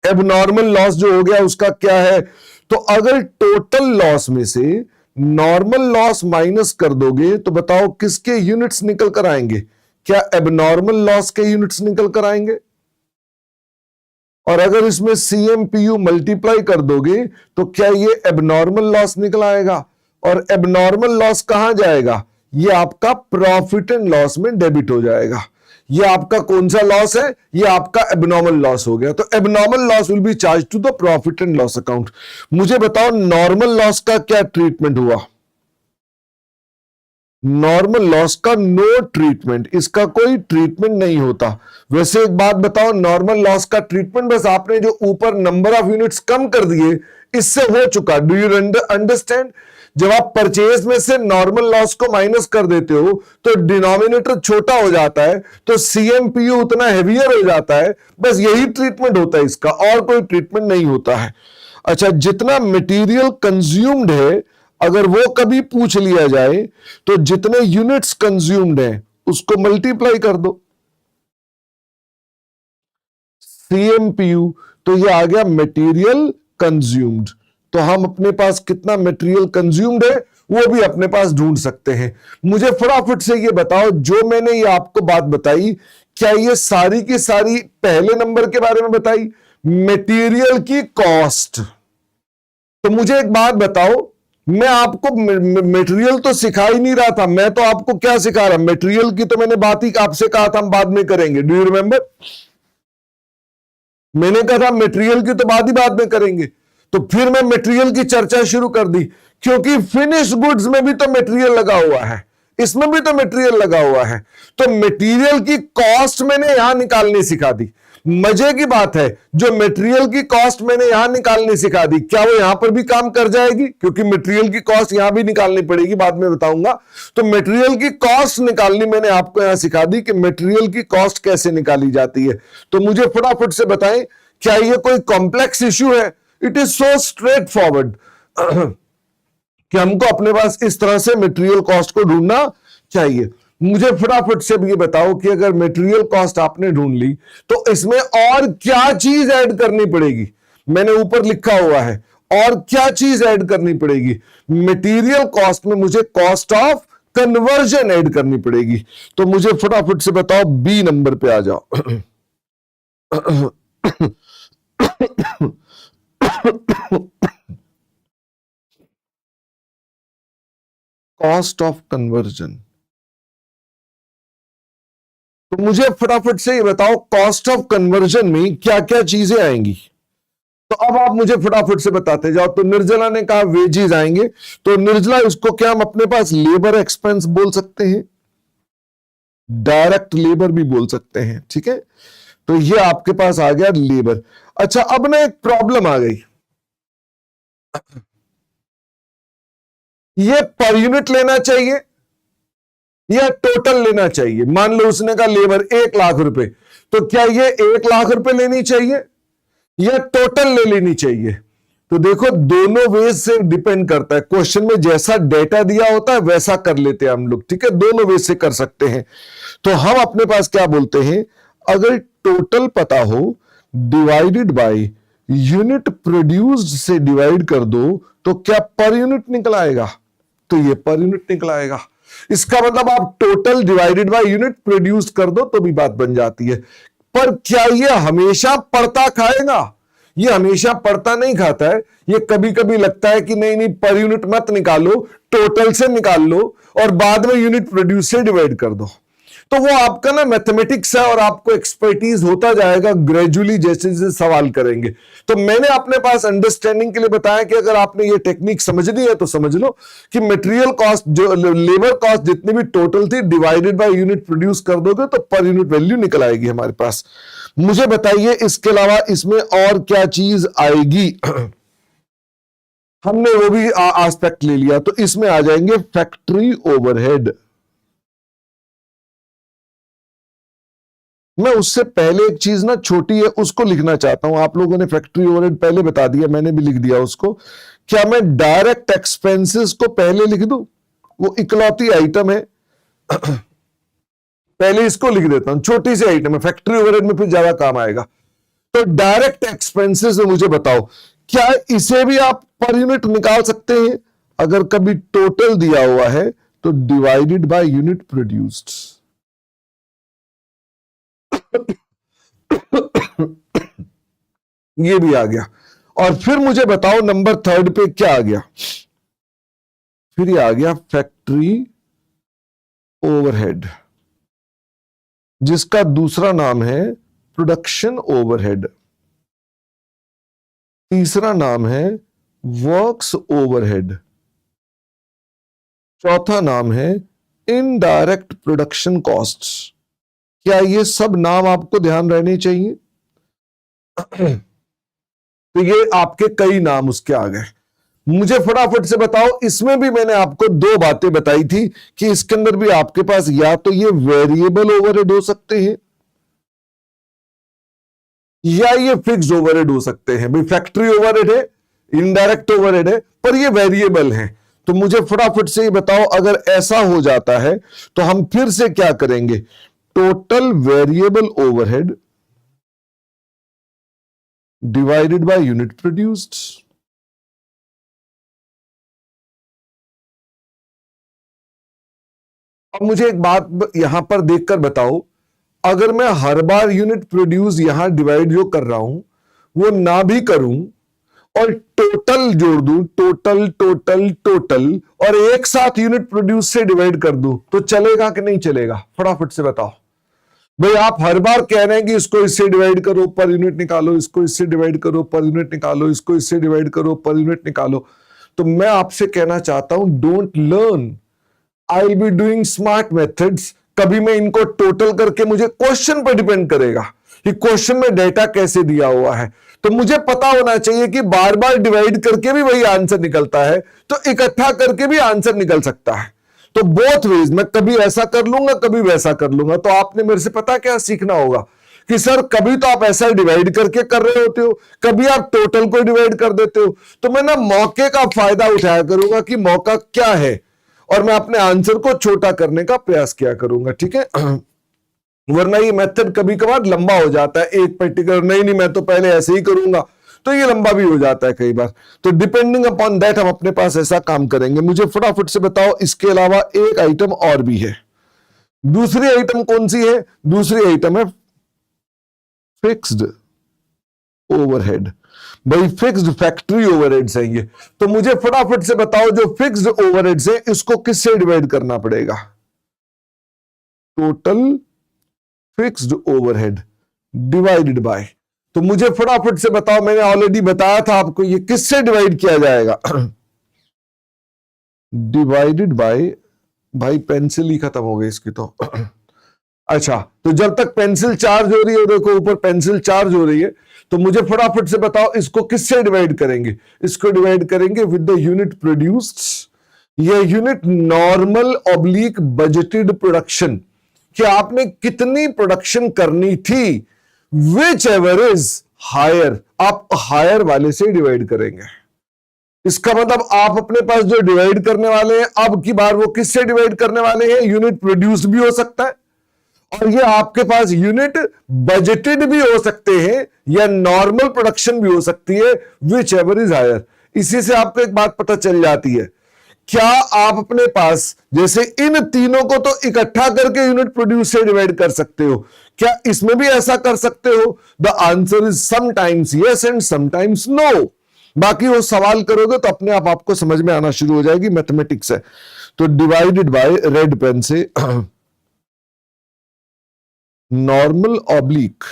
एबनॉर्मल लॉस जो हो गया उसका क्या है? तो अगर टोटल लॉस में से नॉर्मल लॉस माइनस कर दोगे तो बताओ किसके यूनिट्स निकल कर आएंगे? क्या एबनॉर्मल लॉस के यूनिट्स निकल कर आएंगे? और अगर इसमें CMPU मल्टीप्लाई कर दोगे तो क्या ये एबनॉर्मल लॉस निकल आएगा? और एबनॉर्मल लॉस कहां जाएगा? ये आपका प्रॉफिट एंड लॉस में डेबिट हो जाएगा। ये आपका कौन सा लॉस है? ये आपका एबनॉर्मल लॉस हो गया। तो abnormal loss will be charge to the profit and loss account. मुझे बताओ, नॉर्मल लॉस का क्या ट्रीटमेंट हुआ? नॉर्मल लॉस का नो ट्रीटमेंट, इसका कोई ट्रीटमेंट नहीं होता। वैसे एक बात बताओ, नॉर्मल लॉस का ट्रीटमेंट बस आपने जो ऊपर नंबर ऑफ यूनिट्स कम कर दिए इससे हो चुका। Do you understand? जब आप परचेज में से नॉर्मल लॉस को माइनस कर देते हो तो डिनोमिनेटर छोटा हो जाता है, तो CMPU उतना हेवियर हो जाता है। बस यही ट्रीटमेंट होता है इसका, और कोई ट्रीटमेंट नहीं होता है। अच्छा, जितना मटेरियल कंज्यूम्ड है अगर वो कभी पूछ लिया जाए तो जितने यूनिट्स कंज्यूम्ड हैं उसको मल्टीप्लाई कर दो CMPU, तो ये आ गया मटेरियल कंज्यूम्ड। तो हम अपने पास कितना मटेरियल कंज्यूम्ड है वो भी अपने पास ढूंढ सकते हैं। मुझे फटाफट से ये बताओ, जो मैंने ये आपको बात बताई, क्या ये सारी की सारी पहले नंबर के बारे में बताई, मटेरियल की कॉस्ट? तो मुझे एक बात बताओ, मैं आपको मटेरियल तो सिखा ही नहीं रहा था, मैं तो आपको क्या सिखा रहा, मटेरियल की तो मैंने बात ही आपसे कहा था हम बाद में करेंगे। Do you remember? मैंने कहा था मटेरियल की तो बात ही बाद में करेंगे, तो फिर मैं मटेरियल की चर्चा शुरू कर दी, क्योंकि फिनिश गुड्स में भी तो मटेरियल लगा हुआ है, इसमें भी तो मटेरियल लगा हुआ है। तो मटेरियल की कॉस्ट मैंने यहां निकालनी सिखा दी। मजे की बात है, जो मटेरियल की कॉस्ट मैंने यहां निकालनी सिखा दी, क्या वो यहां पर भी काम कर जाएगी? क्योंकि मटेरियल की कॉस्ट यहां भी निकालनी पड़ेगी, बाद में बताऊंगा। तो मटेरियल की कॉस्ट निकालनी मैंने आपको यहां सिखा दी कि मटेरियल की कॉस्ट कैसे निकाली जाती है। तो मुझे फटाफट से बताएं, क्या ये कोई कॉम्प्लेक्स इश्यू है? It is so straight forward कि हमको अपने पास इस तरह से मटेरियल कॉस्ट को ढूंढना चाहिए। मुझे फटाफट से ये बताओ कि अगर मटेरियल कॉस्ट आपने ढूंढ ली, तो इसमें और क्या चीज ऐड करनी पड़ेगी? मैंने ऊपर लिखा हुआ है, और क्या चीज ऐड करनी पड़ेगी? मटेरियल कॉस्ट में मुझे कॉस्ट ऑफ कन्वर्जन ऐड करनी पड़ेगी। तो मुझे फटाफट से बताओ, बी नंबर पे आ जाओ। Cost of conversion. तो मुझे फटाफट से ये बताओ, कॉस्ट ऑफ कन्वर्जन में क्या क्या चीजें आएंगी? तो अब आप मुझे फटाफट से बताते जाओ। तो निर्जला ने कहा वेजेस आएंगे, तो निर्जला, इसको क्या हम अपने पास लेबर एक्सपेंस बोल सकते हैं, डायरेक्ट लेबर भी बोल सकते हैं, ठीक है। तो ये आपके पास आ गया लेबर। अच्छा, अब ना एक प्रॉब्लम आ गई, ये पर यूनिट लेना चाहिए या टोटल लेना चाहिए? मान लो उसने कहा लेबर 1,00,000 रुपए, तो क्या ये 1,00,000 रुपए लेनी चाहिए या टोटल ले लेनी चाहिए? तो देखो, दोनों वेज से डिपेंड करता है। क्वेश्चन में जैसा डेटा दिया होता है वैसा कर लेते हैं हम लोग, ठीक है, दोनों वेज से कर सकते हैं। तो हम अपने पास क्या बोलते हैं, अगर टोटल पता हो, डिवाइडेड बाय यूनिट प्रोड्यूस्ड से डिवाइड कर दो, तो क्या पर यूनिट निकल आएगा? तो ये पर यूनिट निकल आएगा। इसका मतलब आप total divided by unit produce कर दो तो भी बात बन जाती है। पर क्या ये हमेशा पड़ता खाएगा? ये हमेशा पड़ता नहीं खाता है। ये कभी कभी लगता है कि नहीं नहीं, पर यूनिट मत निकालो, टोटल से निकाल लो और बाद में यूनिट प्रोड्यूस से डिवाइड कर दो। तो वो आपका ना मैथमेटिक्स है और आपको एक्सपर्टीज होता जाएगा ग्रेजुअली जैसे जैसे सवाल करेंगे। तो मैंने अपने पास अंडरस्टैंडिंग के लिए बताया कि अगर आपने ये टेक्निक समझनी है तो समझ लो कि मटेरियल कॉस्ट, जो लेबर कॉस्ट जितनी भी टोटल थी, डिवाइडेड बाय यूनिट प्रोड्यूस कर दोगे तो पर यूनिट वैल्यू निकल आएगी हमारे पास। मुझे बताइए, इसके अलावा इसमें और क्या चीज आएगी? हमने वो भी एस्पेक्ट ले लिया, तो इसमें आ जाएंगे फैक्ट्री ओवरहेड। मैं उससे पहले एक चीज ना छोटी है उसको लिखना चाहता हूं। आप लोगों ने फैक्ट्री ओवरहेड पहले बता दिया, मैंने भी लिख दिया उसको। क्या मैं डायरेक्ट एक्सपेंसेस को पहले लिख दूं? वो इकलौती आइटम है, पहले इसको लिख देता हूं, छोटी सी आइटम है, फैक्ट्री ओवरहेड में फिर ज्यादा काम आएगा। तो डायरेक्ट एक्सपेंसेस में मुझे बताओ, क्या इसे भी आप पर यूनिट निकाल सकते हैं? अगर कभी टोटल दिया हुआ है तो डिवाइडेड बाय यूनिट प्रोड्यूस्ड। ये भी आ गया। और फिर मुझे बताओ नंबर 3 पे क्या आ गया? फिर ये आ गया फैक्ट्री ओवरहेड, जिसका दूसरा नाम है प्रोडक्शन ओवरहेड, तीसरा नाम है वर्क्स ओवरहेड, चौथा नाम है इनडायरेक्ट प्रोडक्शन कॉस्ट्स। क्या ये सब नाम आपको ध्यान रहने चाहिए? तो ये आपके कई नाम उसके आ गए। मुझे फटाफट से बताओ, इसमें भी मैंने आपको 2 बातें बताई थी कि इसके अंदर भी आपके पास या तो ये वेरिएबल ओवरहेड हो सकते हैं या ये फिक्स ओवरहेड हो सकते हैं। भाई फैक्ट्री ओवरहेड है, इनडायरेक्ट ओवरहेड है, पर ये वेरिएबल है। तो मुझे फटाफट से ये बताओ, अगर ऐसा हो जाता है तो हम फिर से क्या करेंगे? Total variable overhead divided by unit produced. अब मुझे एक बात यहां पर देखकर बताओ, अगर मैं हर बार यूनिट प्रोड्यूस यहां डिवाइड जो कर रहा हूं वो ना भी करूं और टोटल जोड़ दूं, टोटल टोटल टोटल, और एक साथ यूनिट प्रोड्यूस से डिवाइड कर दूं, तो चलेगा कि नहीं चलेगा? फटाफट से बताओ भाई। आप हर बार कह रहे हैं कि इसको इससे डिवाइड करो पर यूनिट निकालो, इसको इससे डिवाइड करो पर यूनिट निकालो, इसको इससे डिवाइड करो पर यूनिट निकालो। तो मैं आपसे कहना चाहता हूं, don't learn, I will be doing smart methods. कभी मैं इनको टोटल करके, मुझे क्वेश्चन पर डिपेंड करेगा कि क्वेश्चन में डेटा कैसे दिया हुआ है, तो मुझे पता होना चाहिए कि बार बार डिवाइड करके भी वही आंसर निकलता है, तो इकट्ठा करके भी आंसर निकल सकता है। तो बोथ वेज, मैं कभी ऐसा कर लूंगा कभी वैसा कर लूंगा। तो आपने मेरे से पता क्या सीखना होगा कि सर कभी तो आप ऐसा डिवाइड करके कर रहे होते हो, कभी आप टोटल को डिवाइड कर देते हो। तो मैं ना मौके का फायदा उठाया करूंगा कि मौका क्या है, और मैं अपने आंसर को छोटा करने का प्रयास किया करूंगा, ठीक है। वरना ये मेथड कभी कभार लंबा हो जाता है, एक पर्टिकुलर नहीं मैं तो पहले ऐसे ही करूंगा, तो ये लंबा भी हो जाता है कई बार। तो डिपेंडिंग अपॉन दैट हम अपने पास ऐसा काम करेंगे। मुझे फटाफट से बताओ, इसके अलावा एक आइटम और भी है। दूसरी आइटम कौन सी है? दूसरी आइटम है फिक्स्ड ओवरहेड। भाई फिक्स्ड फैक्ट्री ओवरहेड्स हैं ये। तो मुझे फटाफट से बताओ, जो फिक्स्ड ओवरहेड्स है इसको किससे डिवाइड करना पड़ेगा? Total fixed overhead divided by. तो मुझे फटाफट से बताओ, मैंने ऑलरेडी बताया था आपको, ये किससे डिवाइड किया जाएगा? Divided by. भाई पेंसिल ही खत्म हो गई इसकी तो। अच्छा, तो जब तक पेंसिल चार्ज हो रही है, देखो ऊपर पेंसिल चार्ज हो रही है, तो मुझे फटाफट से बताओ इसको किससे डिवाइड करेंगे? इसको डिवाइड करेंगे विद द यूनिट प्रोड्यूस्ड। ये unit normal oblique budgeted production, कि आपने कितनी प्रोडक्शन करनी थी, विच एवर इज हायर, आप हायर वाले से डिवाइड करेंगे। इसका मतलब आप अपने पास जो डिवाइड करने वाले हैं, अब की बार वो किससे डिवाइड करने वाले हैं? यूनिट प्रोड्यूस्ड भी हो सकता है, और ये आपके पास यूनिट बजटेड भी हो सकते हैं, या नॉर्मल प्रोडक्शन भी हो सकती है, विच एवर इज हायर। इसी से आपको एक बात पता चल जाती है, क्या आप अपने पास जैसे इन तीनों को तो इकट्ठा करके यूनिट प्रोड्यूस से डिवाइड कर सकते हो, क्या इसमें भी ऐसा कर सकते हो? The answer is sometimes yes and sometimes no. बाकी वो सवाल करोगे तो अपने आप आपको समझ में आना शुरू हो जाएगी, मैथमेटिक्स है। तो डिवाइडेड बाय, रेड पेन से, नॉर्मल ऑब्लिक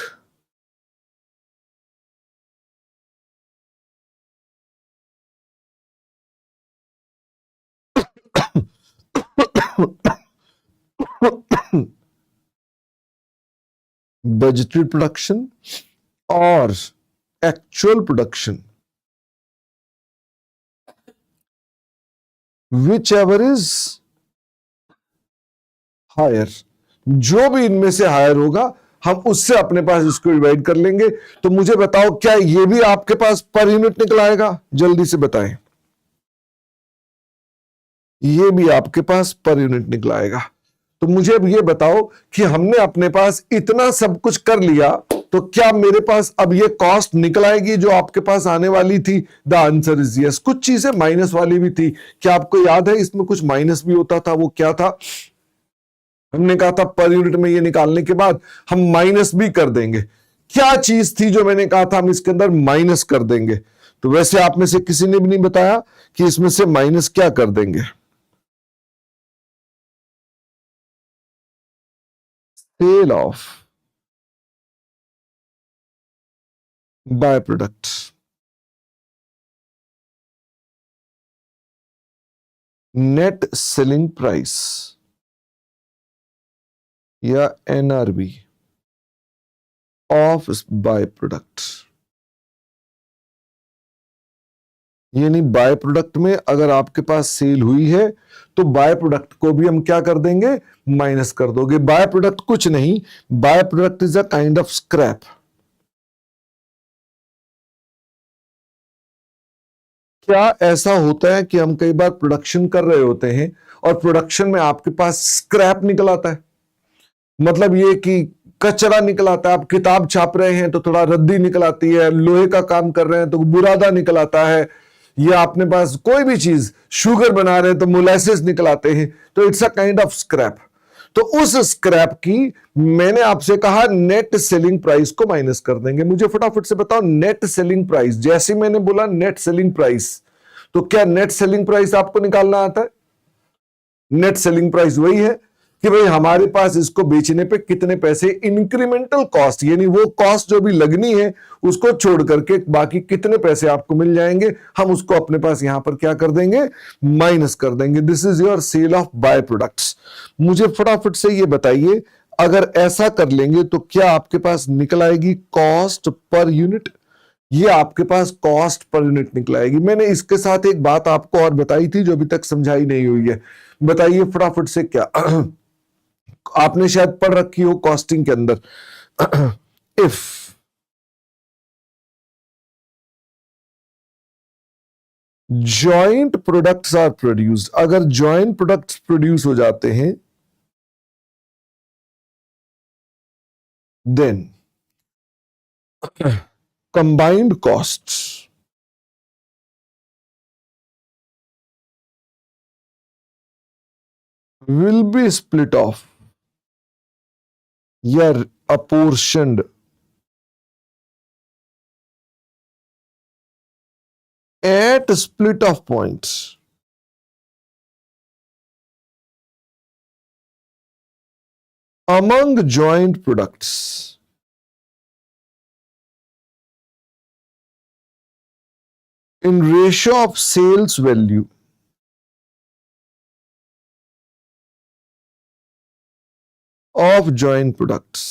बजटेड प्रोडक्शन और actual production, whichever is higher. जो भी इनमें से हायर होगा हम उससे अपने पास इसको डिवाइड कर लेंगे। तो मुझे बताओ, क्या ये भी आपके पास पर यूनिट निकल आएगा? जल्दी से बताएं। ये भी आपके पास पर यूनिट निकल आएगा। तो मुझे अब ये बताओ कि हमने अपने पास इतना सब कुछ कर लिया, तो क्या मेरे पास अब ये कॉस्ट निकल आएगी जो आपके पास आने वाली थी? The answer is yes. कुछ चीजें माइनस वाली भी थी, क्या आपको याद है? इसमें कुछ माइनस भी होता था, वो क्या था? हमने कहा था पर यूनिट में ये निकालने के बाद हम माइनस भी कर देंगे। क्या चीज थी जो मैंने कहा था हम इसके अंदर माइनस कर देंगे? तो वैसे आप में से किसी ने भी नहीं बताया कि इसमें से माइनस क्या कर देंगे। Sale of by product, net selling price या एनआरबी ऑफ बाय प्रोडक्ट। यानी बाय प्रोडक्ट में अगर आपके पास सेल हुई है तो बाय प्रोडक्ट को भी हम क्या कर देंगे? माइनस कर दोगे। बाय प्रोडक्ट कुछ नहीं, by product is a kind of scrap. क्या ऐसा होता है कि हम कई बार प्रोडक्शन कर रहे होते हैं और प्रोडक्शन में आपके पास स्क्रैप निकल आता है? मतलब ये कि कचरा निकल आता है। आप किताब छाप रहे हैं तो थोड़ा रद्दी निकल आती है, लोहे का काम कर रहे हैं तो बुरादा निकल आता है, या अपने पास कोई भी चीज शुगर बना रहे हैं तो मोलेसेस निकल आते हैं। तो it's a kind of scrap. तो उस स्क्रैप की मैंने आपसे कहा नेट सेलिंग प्राइस को माइनस कर देंगे। मुझे फटाफट से बताओ नेट सेलिंग प्राइस, जैसे मैंने बोला नेट सेलिंग प्राइस, तो क्या नेट सेलिंग प्राइस आपको निकालना आता है? नेट सेलिंग प्राइस वही है कि भाई हमारे पास इसको बेचने पे कितने पैसे इंक्रीमेंटल कॉस्ट, यानी वो कॉस्ट जो भी लगनी है उसको छोड़ करके बाकी कितने पैसे आपको मिल जाएंगे, हम उसको अपने पास यहां पर क्या कर देंगे, माइनस कर देंगे। This is your sale of by products. मुझे फटाफट से ये बताइए, अगर ऐसा कर लेंगे तो क्या आपके पास निकल आएगी कॉस्ट पर यूनिट? ये आपके पास कॉस्ट पर यूनिट निकल आएगी। मैंने इसके साथ एक बात आपको और बताई थी जो अभी तक समझाई नहीं हुई है, बताइए फटाफट से। क्या आपने शायद पढ़ रखी हो कॉस्टिंग के अंदर, if joint products are produced, अगर जॉइंट प्रोडक्ट्स प्रोड्यूस हो जाते हैं, then combined costs will be split off या apportioned at split off points among joint products in ratio of sales value of joint products।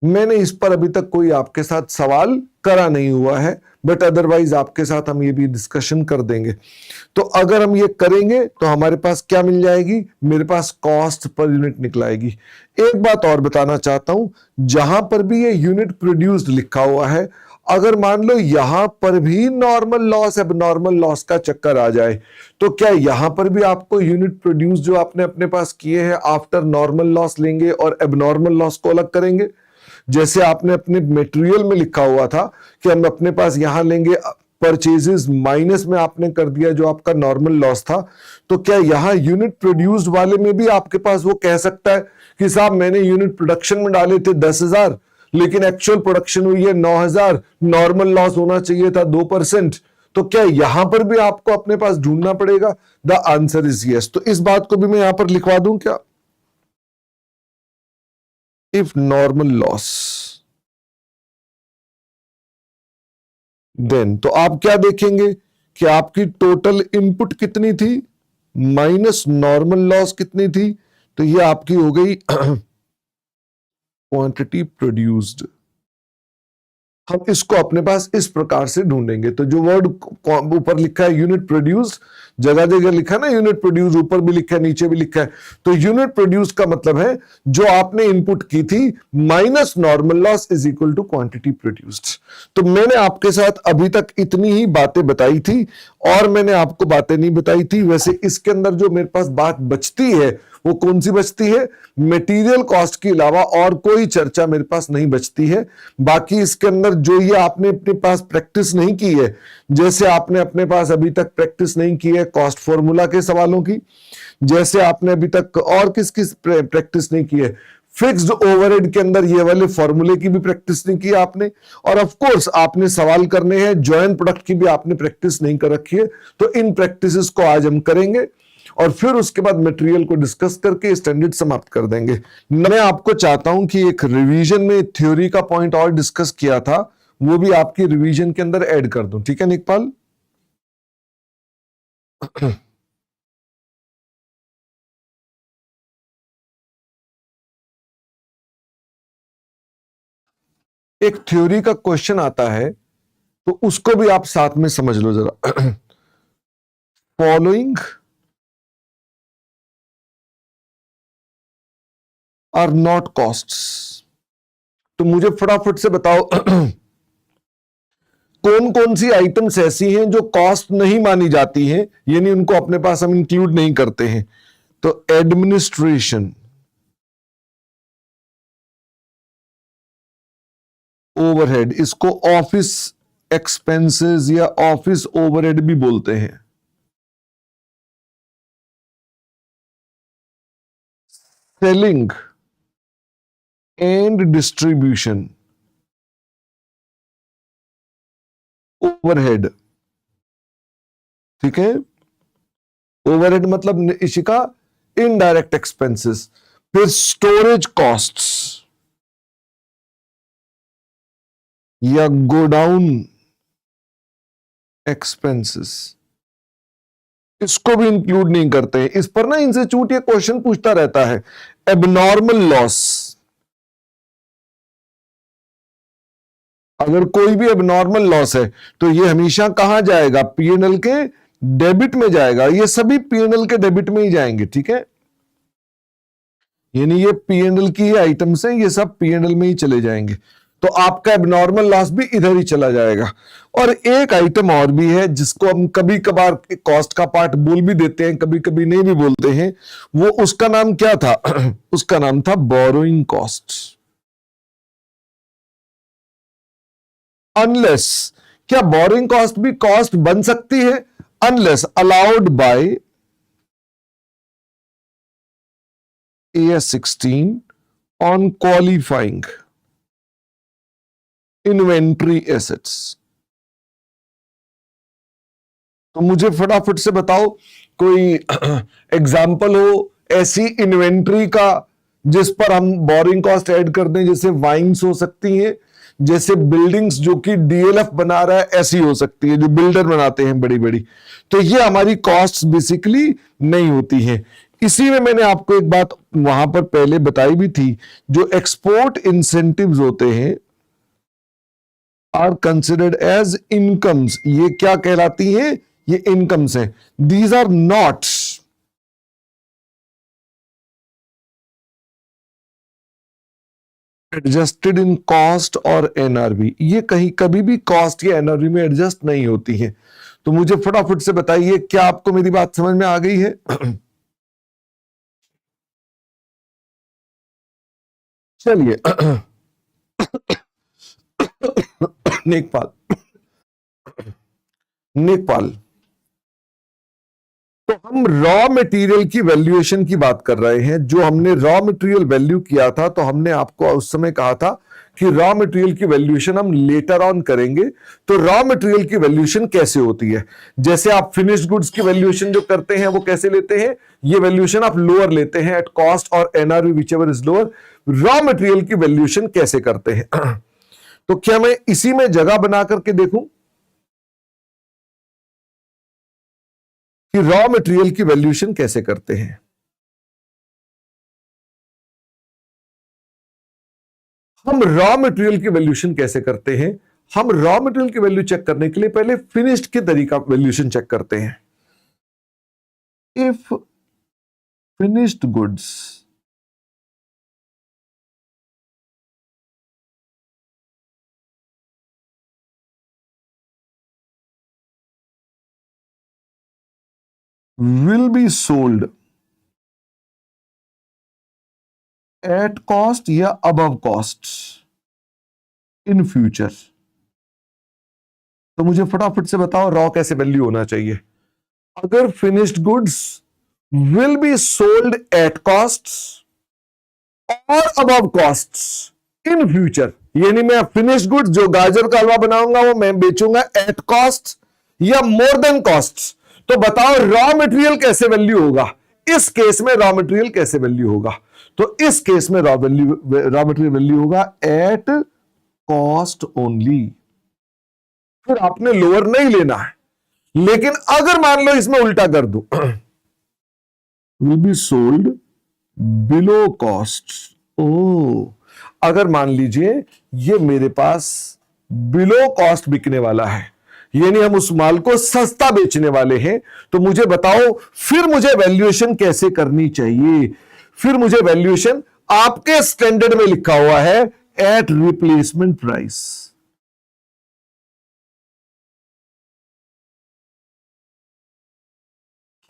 मैंने इस पर अभी तक कोई आपके साथ सवाल करा नहीं हुआ है, बट अदरवाइज आपके साथ हम ये भी डिस्कशन कर देंगे। तो अगर हम ये करेंगे तो हमारे पास क्या मिल जाएगी, मेरे पास कॉस्ट पर यूनिट निकल आएगी। एक बात और बताना चाहता हूं, जहां पर भी ये यूनिट प्रोड्यूस्ड लिखा हुआ है, अगर मान लो यहां पर भी नॉर्मल लॉस एबनॉर्मल लॉस का चक्कर आ जाए, तो क्या यहां पर भी आपको यूनिट प्रोड्यूस जो आपने अपने पास किए हैं आफ्टर नॉर्मल लॉस लेंगे और एबनॉर्मल लॉस को अलग करेंगे? जैसे आपने अपने मटेरियल में लिखा हुआ था कि हम अपने पास यहां लेंगे परचेजेस, माइनस में आपने कर दिया जो आपका नॉर्मल लॉस था, तो क्या यहां यूनिट प्रोड्यूस्ड वाले में भी आपके पास वो कह सकता है कि साहब मैंने यूनिट प्रोडक्शन में डाले थे 10,000 लेकिन एक्चुअल प्रोडक्शन हुई है 9,000, नॉर्मल लॉस होना चाहिए था 2%, तो क्या यहां पर भी आपको अपने पास ढूंढना पड़ेगा? The answer is yes. तो इस बात को भी मैं यहां पर लिखवा दूं क्या, if normal loss, then तो आप क्या देखेंगे कि आपकी टोटल इनपुट कितनी थी माइनस नॉर्मल लॉस कितनी थी, तो ये आपकी हो गई क्वांटिटी प्रोड्यूस्ड। हम इसको अपने पास इस प्रकार से ढूंढेंगे। तो जो वर्ड ऊपर लिखा है यूनिट प्रोड्यूस, जगह जगह लिखा है ना यूनिट प्रोड्यूस, ऊपर भी लिखा है नीचे भी लिखा है, तो यूनिट प्रोड्यूस का मतलब है जो आपने इनपुट की थी minus normal loss is equal to quantity produced. तो मैंने आपके साथ अभी तक इतनी ही बातें बताई थी और मैंने आपको बातें नहीं बताई थी। वैसे इसके अंदर जो मेरे पास बात बचती है वो कौन सी बचती है, मटेरियल कॉस्ट के अलावा और कोई चर्चा मेरे पास नहीं बचती है। बाकी इसके अंदर जो ये आपने अपने पास प्रैक्टिस नहीं की है, जैसे आपने अपने पास अभी तक प्रैक्टिस नहीं की है कॉस्ट फॉर्मूला के सवालों की, जैसे आपने अभी तक और किस किस प्रैक्टिस नहीं की है, फिक्स्ड ओवरहेड के अंदर ये वाले फॉर्मूले की भी प्रैक्टिस नहीं की आपने, और ऑफ कोर्स आपने सवाल करने हैं जॉइंट प्रोडक्ट की भी आपने प्रैक्टिस नहीं कर रखी है। तो इन प्रैक्टिसेस को आज हम करेंगे और फिर उसके बाद मटेरियल को डिस्कस करके स्टैंडर्ड समाप्त कर देंगे। मैं आपको चाहता हूं कि एक रिवीजन में थ्योरी का पॉइंट और डिस्कस किया था वो भी आपकी रिवीजन के अंदर ऐड कर दूं, ठीक है निकपाल? एक थ्योरी का क्वेश्चन आता है तो उसको भी आप साथ में समझ लो जरा। Following are not costs. तो मुझे फटाफट से बताओ कौन कौन सी आइटम्स ऐसी हैं जो कॉस्ट नहीं मानी जाती हैं, यानी उनको अपने पास हम इंक्लूड नहीं करते हैं। तो एडमिनिस्ट्रेशन, ओवरहेड, इसको ऑफिस एक्सपेंसेस या ऑफिस ओवरहेड भी बोलते हैं। सेलिंग एंड डिस्ट्रीब्यूशन ओवरहेड, ठीक है। ओवरहेड मतलब इशिका इनडायरेक्ट एक्सपेंसेस। फिर स्टोरेज कॉस्ट्स या गोडाउन एक्सपेंसेस, इसको भी इंक्लूड नहीं करते हैं। इस पर ना इंस्टीट्यूट ये क्वेश्चन पूछता रहता है, एबनॉर्मल लॉस। अगर कोई भी एबनॉर्मल लॉस है तो ये हमेशा कहां जाएगा, पीएनएल के डेबिट में जाएगा। ये सभी पीएनएल के डेबिट में ही जाएंगे, ठीक है। यानी ये पीएनएल की आइटम्स हैं, ये सब पीएनएल में ही चले जाएंगे। तो आपका एबनॉर्मल लॉस भी इधर ही चला जाएगा। और एक आइटम और भी है जिसको हम कभी कभार कॉस्ट का पार्ट बोल भी देते हैं, कभी कभी नहीं भी बोलते हैं। वो उसका नाम क्या था? उसका नाम था बोरोइंग कॉस्ट। अनलेस, क्या बोरोइंग कॉस्ट भी कॉस्ट बन सकती है? Unless allowed by AS 16 on qualifying inventory assets. तो मुझे फटाफट से बताओ कोई एग्जाम्पल हो ऐसी इन्वेंट्री का जिस पर हम बोरिंग कॉस्ट ऐड कर दें। जैसे वाइन्स हो सकती हैं, जैसे बिल्डिंग्स जो कि डीएलएफ बना रहा है ऐसी हो सकती है, जो बिल्डर बनाते हैं बड़ी बड़ी। तो ये हमारी कॉस्ट बेसिकली नहीं होती है। इसी में मैंने आपको एक बात वहां पर पहले बताई भी थी, जो एक्सपोर्ट इंसेंटिव्स होते हैं आर कंसिडर्ड एज इनकम्स। ये क्या कहलाती हैं? ये इनकम्स हैं। These are not adjusted in cost और एनआरबी। ये कहीं कभी भी कॉस्ट या एनआरबी में एडजस्ट नहीं होती है। तो मुझे फटाफट से बताइए, क्या आपको मेरी बात समझ में आ गई है? चलिए नेकपाल, नेकपाल, तो हम रॉ मटेरियल की वैल्यूएशन की बात कर रहे हैं। जो हमने रॉ मटेरियल वैल्यू किया था, तो हमने आपको उस समय कहा था कि रॉ मटेरियल की वैल्यूएशन हम लेटर ऑन करेंगे। तो रॉ मटेरियल की वैल्यूएशन कैसे होती है? जैसे आप फिनिश्ड गुड्स की वैल्यूएशन जो करते हैं वो कैसे लेते हैं? ये वैल्यूएशन आप लोअर लेते हैं एट कॉस्ट और NRV whichever is lower. Raw material की वैल्यूएशन कैसे करते हैं? तो क्या मैं इसी में जगह बना करके देखूं कि रॉ मटेरियल की वैल्यूएशन कैसे करते हैं? हम रॉ मटेरियल की वैल्यूएशन कैसे करते हैं? हम रॉ मटेरियल की वैल्यू चेक करने के लिए पहले फिनिश्ड के तरीका वैल्यूएशन चेक करते हैं। If finished goods will be sold at cost या above cost in future। तो मुझे फटाफट से बताओ रॉ कैसे वैल्यू होना चाहिए? अगर finished goods will be sold at costs और above costs in future, यानी मैं फिनिश्ड गुड्स जो गाजर का हलवा बनाऊंगा वो मैं बेचूंगा एट कॉस्ट या मोर देन कॉस्ट। तो बताओ रॉ मटेरियल कैसे वैल्यू होगा? इस केस में रॉ मटेरियल कैसे वैल्यू होगा? तो इस केस में रॉ मटेरियल वैल्यू होगा एट कॉस्ट ओनली। फिर आपने लोअर नहीं लेना है। लेकिन अगर मान लो इसमें उल्टा कर दो, will be sold below cost. ओ, अगर मान लीजिए ये मेरे पास बिलो कॉस्ट बिकने वाला है, यानी हम उस माल को सस्ता बेचने वाले हैं, तो मुझे बताओ फिर मुझे वैल्यूएशन कैसे करनी चाहिए? फिर मुझे वैल्यूएशन आपके स्टैंडर्ड में लिखा हुआ है एट रिप्लेसमेंट प्राइस।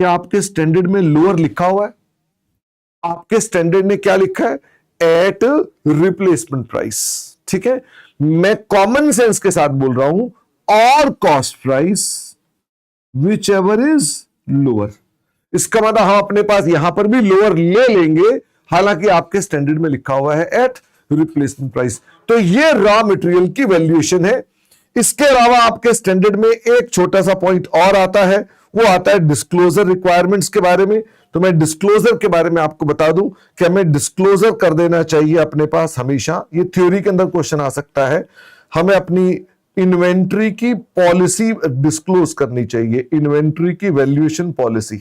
क्या आपके स्टैंडर्ड में लोअर लिखा हुआ है? आपके स्टैंडर्ड ने क्या लिखा है? At replacement price. ठीक है, मैं कॉमन सेंस के साथ बोल रहा हूं, और cost price which ever is lower. इसका मतलब हम अपने पास यहां पर भी लोअर ले लेंगे हालांकि आपके स्टैंडर्ड में लिखा हुआ है एट रिप्लेसमेंट प्राइस। तो ये रॉ मटेरियल की वैल्यूएशन है। इसके अलावा आपके स्टैंडर्ड में एक छोटा सा पॉइंट और आता है, वो आता है डिस्क्लोजर रिक्वायरमेंट्स के बारे में। तो मैं डिस्क्लोजर के बारे में आपको बता दूं कि हमें डिस्क्लोजर कर देना चाहिए अपने पास हमेशा। ये थ्योरी के अंदर क्वेश्चन आ सकता है। हमें अपनी इन्वेंट्री की पॉलिसी डिस्क्लोज करनी चाहिए, इन्वेंट्री की valuation policy.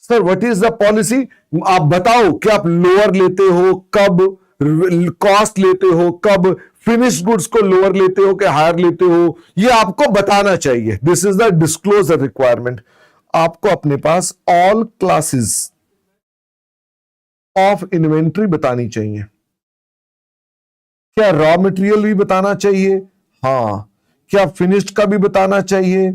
Sir what is the policy? आप बताओ कि आप लोअर लेते हो कब, कॉस्ट लेते हो कब, फिनिश गुड्स को लोअर लेते हो कि हायर लेते हो, ये आपको बताना चाहिए। This is the disclosure requirement. आपको अपने पास ऑल क्लासेस ऑफ इन्वेंट्री बतानी चाहिए। क्या रॉ मटेरियल भी बताना चाहिए? हाँ। क्या फिनिश्ड का भी बताना चाहिए?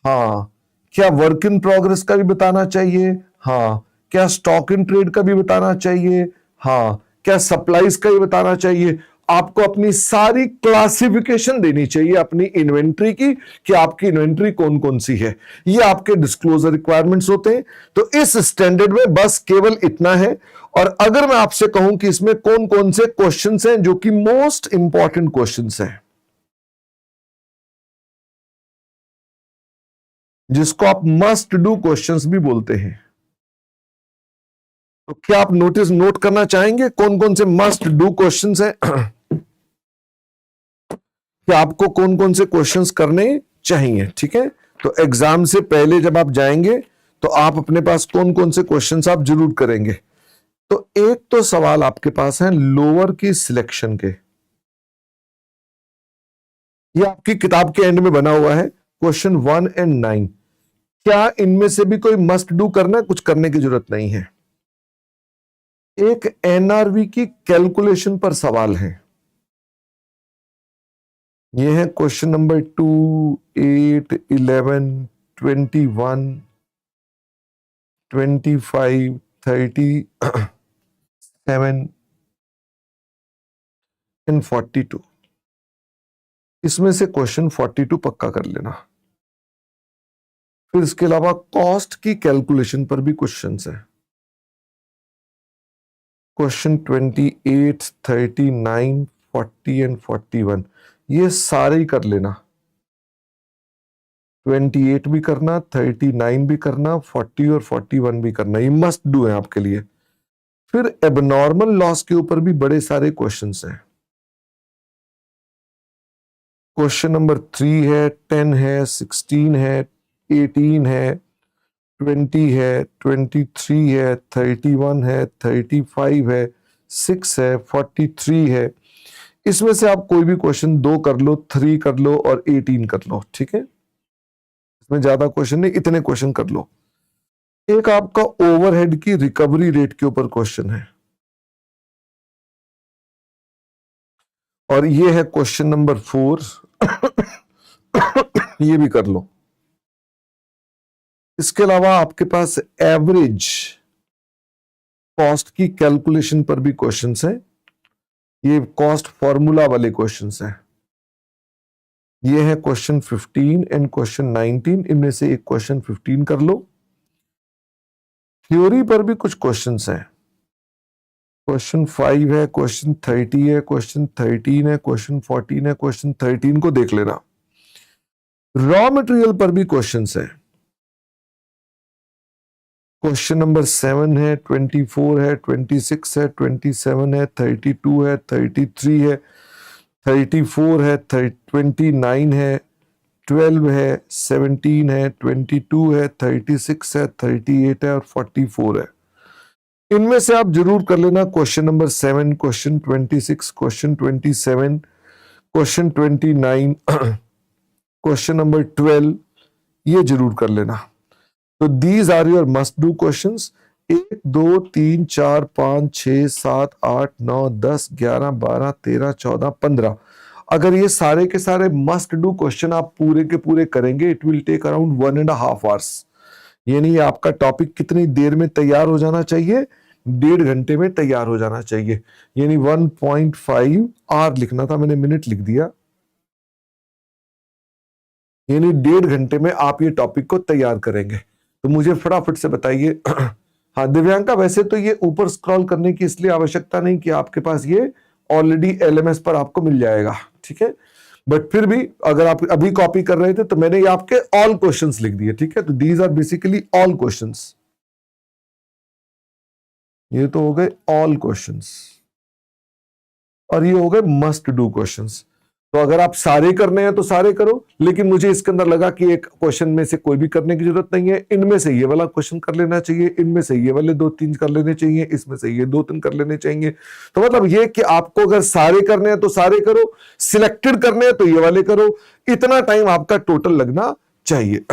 हाँ। क्या वर्क इन प्रोग्रेस का भी बताना चाहिए? हाँ। क्या स्टॉक इन ट्रेड का भी बताना चाहिए? हाँ। क्या सप्लाईज का भी बताना चाहिए? आपको अपनी सारी क्लासिफिकेशन देनी चाहिए अपनी इन्वेंट्री की, कि आपकी इन्वेंट्री कौन कौन सी है। ये आपके डिस्क्लोजर रिक्वायरमेंट्स होते हैं। तो इस स्टैंडर्ड में बस केवल इतना है। और अगर मैं आपसे कहूं कि इसमें कौन कौन से क्वेश्चंस हैं जो कि मोस्ट इंपॉर्टेंट क्वेश्चंस हैं, जिसको आप मस्ट डू क्वेश्चंस भी बोलते हैं, तो क्या आप नोट करना चाहेंगे कौन कौन से मस्ट डू क्वेश्चंस हैं? कि आपको कौन कौन से क्वेश्चंस करने चाहिए? ठीक है, तो एग्जाम से पहले जब आप जाएंगे तो आप अपने पास कौन कौन से क्वेश्चंस आप जरूर करेंगे। तो एक तो सवाल आपके पास है लोअर की सिलेक्शन के, ये आपकी किताब के एंड में बना हुआ है, क्वेश्चन 1 and 9। क्या इनमें से भी कोई मस्ट डू करना है? कुछ करने की जरूरत नहीं है। एक एनआरवी की कैलकुलेशन पर सवाल है। ये है क्वेश्चन नंबर 2, 8, 11, 21, 25, 37 एंड 42। इसमें से क्वेश्चन 42 पक्का कर लेना। फिर इसके अलावा कॉस्ट की कैलकुलेशन पर भी क्वेश्चंस है। क्वेश्चन 28, 39, 40 एंड 41, ये सारे ही कर लेना। 28 भी करना, 39 भी करना, 40 और 41 भी करना। ये मस्ट डू है आपके लिए। फिर एबनॉर्मल लॉस के ऊपर भी बड़े सारे क्वेश्चंस हैं। क्वेश्चन नंबर 3 है, 10 है, 16 है, 18 है, 20 है, 23 है, 31 है, 35 है, 6 है, 43 है। इसमें से आप कोई भी क्वेश्चन 2 कर लो, 3 कर लो और 18 कर लो। ठीक है, इसमें ज्यादा क्वेश्चन नहीं, इतने क्वेश्चन कर लो। एक आपका ओवरहेड की रिकवरी रेट के ऊपर क्वेश्चन है, और ये है क्वेश्चन नंबर 4। ये भी कर लो। इसके अलावा आपके पास एवरेज कॉस्ट की कैलकुलेशन पर भी क्वेश्चंस हैं। ये कॉस्ट फॉर्मूला वाले क्वेश्चंस हैं। ये है क्वेश्चन 15 एंड क्वेश्चन 19। इनमें से एक क्वेश्चन 15 कर लो। थ्योरी पर भी कुछ क्वेश्चंस हैं। क्वेश्चन 5 है, क्वेश्चन 30 है, क्वेश्चन 13 है, क्वेश्चन 14 है। क्वेश्चन 13 को देख लेना। रॉ मटेरियल पर भी क्वेश्चंस हैं। क्वेश्चन नंबर 7 है, 24 है, 26 है, 27 है, 32 है, 33 है, 34 है, 29 है, 12 है, 17 है, 22 है, 36 है, 38 है और 44 है। इनमें से आप जरूर कर लेना question number 7, question 26, question 27, question 29, question number 12, ये जरूर कर लेना। तो these are your must do questions. 1, 2, 3, 4, 5, 6, 7, 8, 9, 10, 11, 12, 13, 14, 15। अगर ये सारे के सारे मस्ट डू क्वेश्चन आप पूरे के पूरे करेंगे, it will take around 1.5 hours. यानी आपका टॉपिक कितनी देर में तैयार हो जाना चाहिए? 1.5 घंटे में तैयार हो जाना चाहिए। यानी 1.5 आवर लिखना था, मैंने मिनट लिख दिया। यानी 1.5 घंटे में आप ये टॉपिक को तैयार करेंगे। तो मुझे फटाफट से बताइए हाँ दिव्यांका, वैसे तो ये ऊपर स्क्रॉल करने की इसलिए आवश्यकता नहीं कि आपके पास ये ऑलरेडी एलएमएस पर आपको मिल जाएगा, ठीक है। बट फिर भी अगर आप अभी कॉपी कर रहे थे तो मैंने ये आपके ऑल क्वेश्चंस लिख दिए, ठीक है। तो these are basically all questions, ये तो हो गए ऑल क्वेश्चंस, और ये हो गए मस्ट डू क्वेश्चंस। तो अगर आप सारे करने हैं तो सारे करो, लेकिन मुझे इसके अंदर लगा कि एक क्वेश्चन में से कोई भी करने की जरूरत नहीं है, इनमें से ये वाला क्वेश्चन कर लेना चाहिए, इनमें से ये वाले 2-3 कर लेने चाहिए, इसमें से ये 2-3 कर लेने चाहिए। तो मतलब ये कि आपको अगर सारे करने हैं तो सारे करो, सिलेक्टेड करने हैं तो ये वाले करो, इतना टाइम आपका टोटल लगना चाहिए।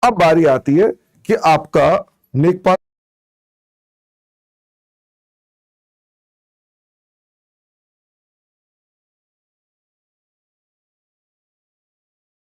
अब बारी आती है कि आपका नेक